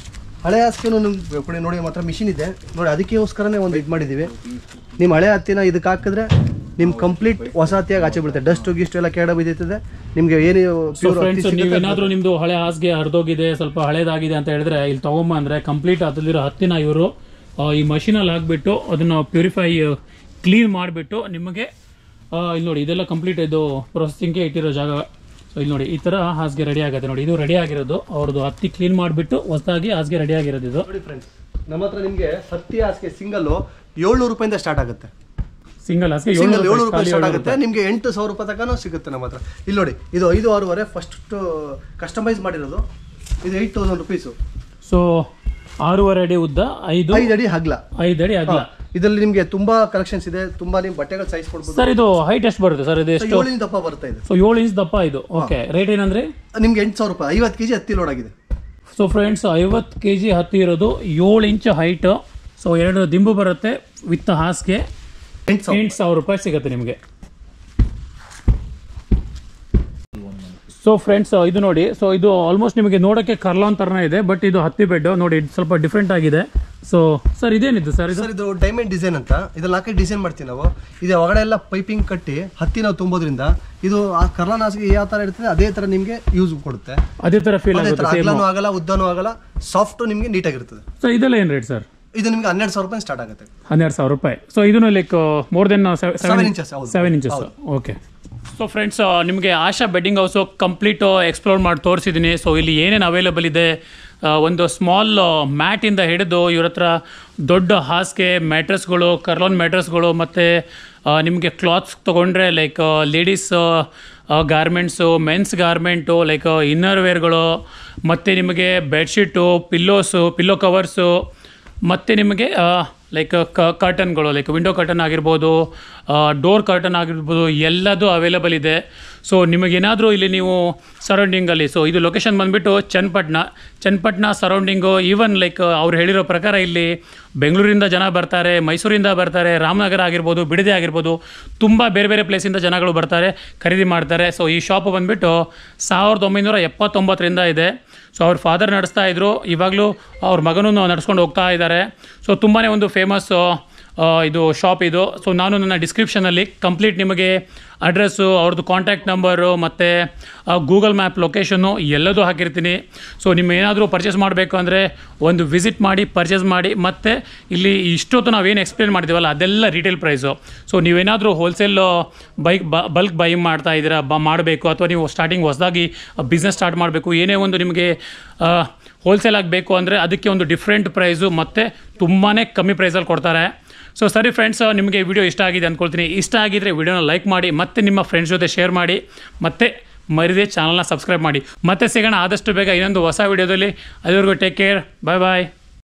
ಹಳೆ ಹಾಸಿಗೆನೂ ನಿಮ್ಗೆ ನೋಡಿ ಮಾತ್ರ ಮಿಷಿನ್ ಇದೆ ನೋಡಿ, ಅದಕ್ಕೋಸ್ಕರನೇ ಒಂದು ಇದು ಮಾಡಿದ್ದೀವಿ. ನಿಮ್ಮ ಹಳೆ ಹತ್ತಿನ ಇದಕ್ಕೆ ಹಾಕಿದ್ರೆ ನಿಮ್ ಕಂಪ್ಲೀಟ್ ಹೊಸ ಹತ್ತಿಯಾಗಿ ಆಚೆ ಬಿಡುತ್ತೆ. ಡಸ್ಟ್ ಗಿಸ್ಟ್ ಎಲ್ಲ ಕೆಡ ಬಿದ್ದಿರ್ತದೆ ನಿಮ್ಗೆ. ಏನು ನೀವೇನಾದ್ರೂ ನಿಮ್ದು ಹಳೆ ಹಾಸಿಗೆ ಹರಿದೋಗಿದೆ, ಸ್ವಲ್ಪ ಹಳೇದಾಗಿದೆ ಅಂತ ಹೇಳಿದ್ರೆ ಇಲ್ಲಿ ತಗೊಂಬಂದ್ರೆ ಕಂಪ್ಲೀಟ್ ಅದ್ರಲ್ಲಿರೋ ಹತ್ತಿನ ಇವರು ಈ ಮಷೀನಲ್ಲಿ ಹಾಕ್ಬಿಟ್ಟು ಅದನ್ನ ಪ್ಯೂರಿಫೈ ಕ್ಲೀನ್ ಮಾಡಿಬಿಟ್ಟು ನಿಮಗೆ ಇಲ್ಲಿ ನೋಡಿ ಇದೆಲ್ಲ ಕಂಪ್ಲೀಟ್ ಇದು ಪ್ರೊಸೆಸಿಂಗ್ಗೆ ಇಟ್ಟಿರೋ ಜಾಗ. ಸೊ ಇಲ್ಲಿ ನೋಡಿ ಈ ಥರ ಹಾಸಿಗೆ ರೆಡಿ ಆಗುತ್ತೆ ನೋಡಿ. ಇದು ರೆಡಿ ಆಗಿರೋದು ಅವ್ರದ್ದು ಹತ್ತಿ ಕ್ಲೀನ್ ಮಾಡಿಬಿಟ್ಟು ಹೊಸದಾಗಿ ಹಾಸಿಗೆ ರೆಡಿ ಆಗಿರೋದು ಇದು. ನೋಡಿ ಫ್ರೆಂಡ್ಸ್, ನಮ್ಮ ಹತ್ರ ನಿಮಗೆ ಹತ್ತಿ ಹಾಸಿಗೆ ಸಿಂಗಲ್ 700 ರೂಪಾಯಿಂದ ಸ್ಟಾರ್ಟ್ ಆಗುತ್ತೆ. ಸಿಂಗಲ್ ಹಾಸಿಗೆ 700 ರೂಪಾಯಿ ಸ್ಟಾರ್ಟ್ ಆಗುತ್ತೆ. ನಿಮಗೆ 8,000 ರೂಪಾಯಿ ತನಕ ಸಿಗುತ್ತೆ ನಮ್ಮ ಹತ್ರ. ಇಲ್ಲಿ ನೋಡಿ, ಇದು 5,600 ಫಸ್ಟ್ ಕಸ್ಟಮೈಸ್ ಮಾಡಿರೋದು. ಇದು 8,000 ರುಪೀಸು. ಸೊ 6.5 ಅಡಿ ಉದ್ದ, 5 ಅಡಿ ಅಗಲ, 5 ಅಡಿ ಅಗಲ. ಇದರಲ್ಲಿ ನಿಮಗೆ ತುಂಬಾ ಕಲೆಕ್ಷನ್ಸ್ ಇದೆ, ತುಂಬಾ ನಿಮ್ ಬಟ್ಟೆಗಳ ಸೈಜ್ ಕೊಡ್ಬೋದು ಸರ್. ಇದು ಹೈಟ್ ಎಷ್ಟು ಬರುತ್ತೆ ಸರ್? ಇದು ಎಷ್ಟು? 7 ಇಂಚ್ ದಪ್ಪ ಬರುತ್ತೆ ಇದು. ಸೊ 7 ಇಂಚ್ ದಪ್ಪ ಇದು. ಓಕೆ, ರೇಟ್ ಏನಂದ್ರೆ ನಿಮ್ಗೆ 8,000 ರೂಪಾಯಿ 50 kg ಹತ್ತಿ ಲೋಡ್ ಆಗಿದೆ. ಸೊ ಫ್ರೆಂಡ್ಸ್, 50 kg ಹತ್ತಿ ಇರೋದು, 7 ಇಂಚ್ ಹೈಟ್. ಸೊ 2 ದಿಂಬು ಬರುತ್ತೆ ವಿತ್ ಹಾಸಿಗೆ. 8,000 ರೂಪಾಯಿ ಸಿಗುತ್ತೆ ನಿಮಗೆ. ಸೊ ಫ್ರೆಂಡ್ಸ್ ಇದು ನೋಡಿ, ಸೊ ಇದು ಆಲ್ಮೋಸ್ಟ್ ನಿಮಗೆ ನೋಡೋಕ್ಕೆ ಕರ್ಲಾನ್ ಥರನೇ ಇದೆ, ಬಟ್ ಇದು ಹತ್ತಿ ಬೆಡ್ ನೋಡಿ ಸ್ವಲ್ಪ ಡಿಫ್ರೆಂಟ್ ಆಗಿದೆ. ಸೊ ಸರ್ ಇದೇನಿದು ಸರ್? ಇದು ಡೈಮಂಡ್ ಡಿಸೈನ್ ಅಂತ, ಇದೆಲ್ಲ ಹಾಕಿ ಡಿಸೈನ್ ಮಾಡ್ತೀವಿ ನಾವು. ಇದು ಒಳಗಡೆ ಎಲ್ಲ ಪೈಪಿಂಗ್ ಕಟ್ಟಿ ಹತ್ತಿ ನಾವು ತುಂಬೋದ್ರಿಂದ ಇದು ಆ ಕರ್ಲಾನ್ ಹಾಸಿಗೆ ಯಾವ ಥರ ಇರ್ತದೆ ಅದೇ ಥರ ನಿಮಗೆ ಯೂಸ್ ಕೊಡುತ್ತೆ. ಅದೇ ಥರ ಫೀಲ್ ಆಗುತ್ತೆ. ಅಗಲನೂ ಆಗಲ್ಲ, ಉದ್ದನೂ ಆಗಲ್ಲ, ಸಾಫ್ಟ್ ನಿಮಗೆ ನೀಟಾಗಿರ್ತದೆ. ಸೊ ಇದೆಲ್ಲ ಏನು ರೇಟ್ ಸರ್? ಇದು ನಿಮಗೆ 12,000 ರೂಪಾಯಿ ಸ್ಟಾರ್ಟ್ ಆಗುತ್ತೆ. 12,000 ರೂಪಾಯಿ. ಸೊ ಇದನ್ನು like more than 7 inches. Okay. So friends, ನಿಮಗೆ ಆಶಾ ಬೆಡ್ಡಿಂಗ್ ಹೌಸು ಕಂಪ್ಲೀಟ್ ಎಕ್ಸ್ಪ್ಲೋರ್ ಮಾಡಿ ತೋರಿಸಿದ್ದೀನಿ. ಸೊ ಇಲ್ಲಿ ಏನೇನು ಅವೈಲೇಬಲ್ ಇದೆ, ಒಂದು ಸ್ಮಾಲ್ ಮ್ಯಾಟಿಂದ ಹಿಡಿದು ಇವ್ರ ಹತ್ರ ದೊಡ್ಡ ಹಾಸಿಗೆ, ಮ್ಯಾಟ್ರಸ್ಗಳು, ಕರ್ಲಾನ್ ಮ್ಯಾಟ್ರಸ್ಗಳು, ಮತ್ತು ನಿಮಗೆ ಕ್ಲಾತ್ಸ್ ತೊಗೊಂಡ್ರೆ like ladies garments, men's garment, like inner ವೇರ್ಗಳು, ಮತ್ತು ನಿಮಗೆ ಬೆಡ್ಶೀಟು, ಪಿಲ್ಲೋ ಕವರ್ಸು, ಮತ್ತು ನಿಮಗೆ ಲೈಕ್ ಕರ್ಟನ್ಗಳು, ಲೈಕ್ ವಿಂಡೋ ಕರ್ಟನ್ ಆಗಿರ್ಬೋದು, ಡೋರ್ ಕರ್ಟನ್ ಆಗಿರ್ಬೋದು, ಎಲ್ಲದೂ ಅವೈಲೇಬಲ್ ಇದೆ. ಸೊ ನಿಮಗೇನಾದರೂ ಇಲ್ಲಿ ನೀವು ಸರೌಂಡಿಂಗಲ್ಲಿ, ಸೊ ಇದು ಲೊಕೇಶನ್ ಬಂದುಬಿಟ್ಟು ಚನ್ನಪಟ್ಟಣ ಸರೌಂಡಿಂಗು. ಈವನ್ ಲೈಕ್ ಅವ್ರು ಹೇಳಿರೋ ಪ್ರಕಾರ ಇಲ್ಲಿ ಬೆಂಗಳೂರಿಂದ ಜನ ಬರ್ತಾರೆ, ಮೈಸೂರಿಂದ ಬರ್ತಾರೆ, ರಾಮನಗರ ಆಗಿರ್ಬೋದು, ಬಿಡದಿ ಆಗಿರ್ಬೋದು, ತುಂಬ ಬೇರೆ ಬೇರೆ ಪ್ಲೇಸಿಂದ ಜನಗಳು ಬರ್ತಾರೆ, ಖರೀದಿ ಮಾಡ್ತಾರೆ. ಸೊ ಈ ಶಾಪ್ ಬಂದುಬಿಟ್ಟು 1979ರಿಂದ ಇದೆ. ಸೊ ಅವ್ರ ಫಾದರ್ ನಡೆಸ್ತಾ ಇದ್ರು, ಇವಾಗಲೂ ಅವ್ರ ಮಗನೂ ನಡ್ಸ್ಕೊಂಡು ಹೋಗ್ತಾ ಇದ್ದಾರೆ. ಸೊ ತುಂಬಾ ಒಂದು ಫೇಮಸ್ ಇದು ಶಾಪ್ ಇದು. ಸೊ ನಾನು ನನ್ನ ಡಿಸ್ಕ್ರಿಪ್ಷನಲ್ಲಿ ಕಂಪ್ಲೀಟ್ ನಿಮಗೆ ಅಡ್ರೆಸ್ಸು, ಅವ್ರದ್ದು ಕಾಂಟ್ಯಾಕ್ಟ್ ನಂಬರು, ಮತ್ತು ಗೂಗಲ್ ಮ್ಯಾಪ್ ಲೊಕೇಶನ್ನು ಎಲ್ಲದೂ ಹಾಕಿರ್ತೀನಿ. ಸೊ ನಿಮ್ಮ ಏನಾದರೂ ಪರ್ಚೇಸ್ ಮಾಡಬೇಕು ಅಂದರೆ ಒಂದು ವಿಸಿಟ್ ಮಾಡಿ, ಪರ್ಚೇಸ್ ಮಾಡಿ. ಮತ್ತು ಇಲ್ಲಿ ಇಷ್ಟೊತ್ತು ನಾವೇನು ಎಕ್ಸ್ಪ್ಲೇನ್ ಮಾಡಿದ್ದೀವಲ್ಲ ಅದೆಲ್ಲ ರಿಟೇಲ್ ಪ್ರೈಸು. ಸೊ ನೀವೇನಾದರೂ ಹೋಲ್ಸೇಲ್ ಬಲ್ಕ್ ಬೈ ಮಾಡ್ತಾ ಇದ್ದೀರಾ, ಮಾಡಬೇಕು, ಅಥವಾ ನೀವು ಸ್ಟಾರ್ಟಿಂಗ್ ಹೊಸದಾಗಿ ಬಿಸ್ನೆಸ್ ಸ್ಟಾರ್ಟ್ ಮಾಡಬೇಕು, ಏನೇ ಒಂದು ನಿಮಗೆ ಹೋಲ್ಸೇಲ್ ಆಗಬೇಕು ಅಂದರೆ ಅದಕ್ಕೆ ಒಂದು ಡಿಫ್ರೆಂಟ್ ಪ್ರೈಸು ಮತ್ತು ತುಂಬಾ ಕಮ್ಮಿ ಪ್ರೈಸಲ್ಲಿ ಕೊಡ್ತಾರೆ. ಸೊ ಸರಿ ಫ್ರೆಂಡ್ಸ್, ನಿಮಗೆ ವಿಡಿಯೋ ಇಷ್ಟ ಆಗಿದೆ ಅಂದ್ಕೊಳ್ತೀನಿ. ಇಷ್ಟ ಆಗಿದ್ದರೆ ವಿಡಿಯೋನ ಲೈಕ್ ಮಾಡಿ, ಮತ್ತು ನಿಮ್ಮ ಫ್ರೆಂಡ್ಸ್ ಜೊತೆ ಶೇರ್ ಮಾಡಿ, ಮತ್ತು ಮರಿದೇ ಚಾನಲ್ನ ಸಬ್ಸ್ಕ್ರೈಬ್ ಮಾಡಿ. ಮತ್ತೆ ಸಿಗೋಣ ಆದಷ್ಟು ಬೇಗ ಇನ್ನೊಂದು ಹೊಸ ವಿಡಿಯೋದಲ್ಲಿ. ಅಲ್ಲಿವರೆಗೂ ಟೇಕ್ ಕೇರ್, ಬಾಯ್ ಬಾಯ್.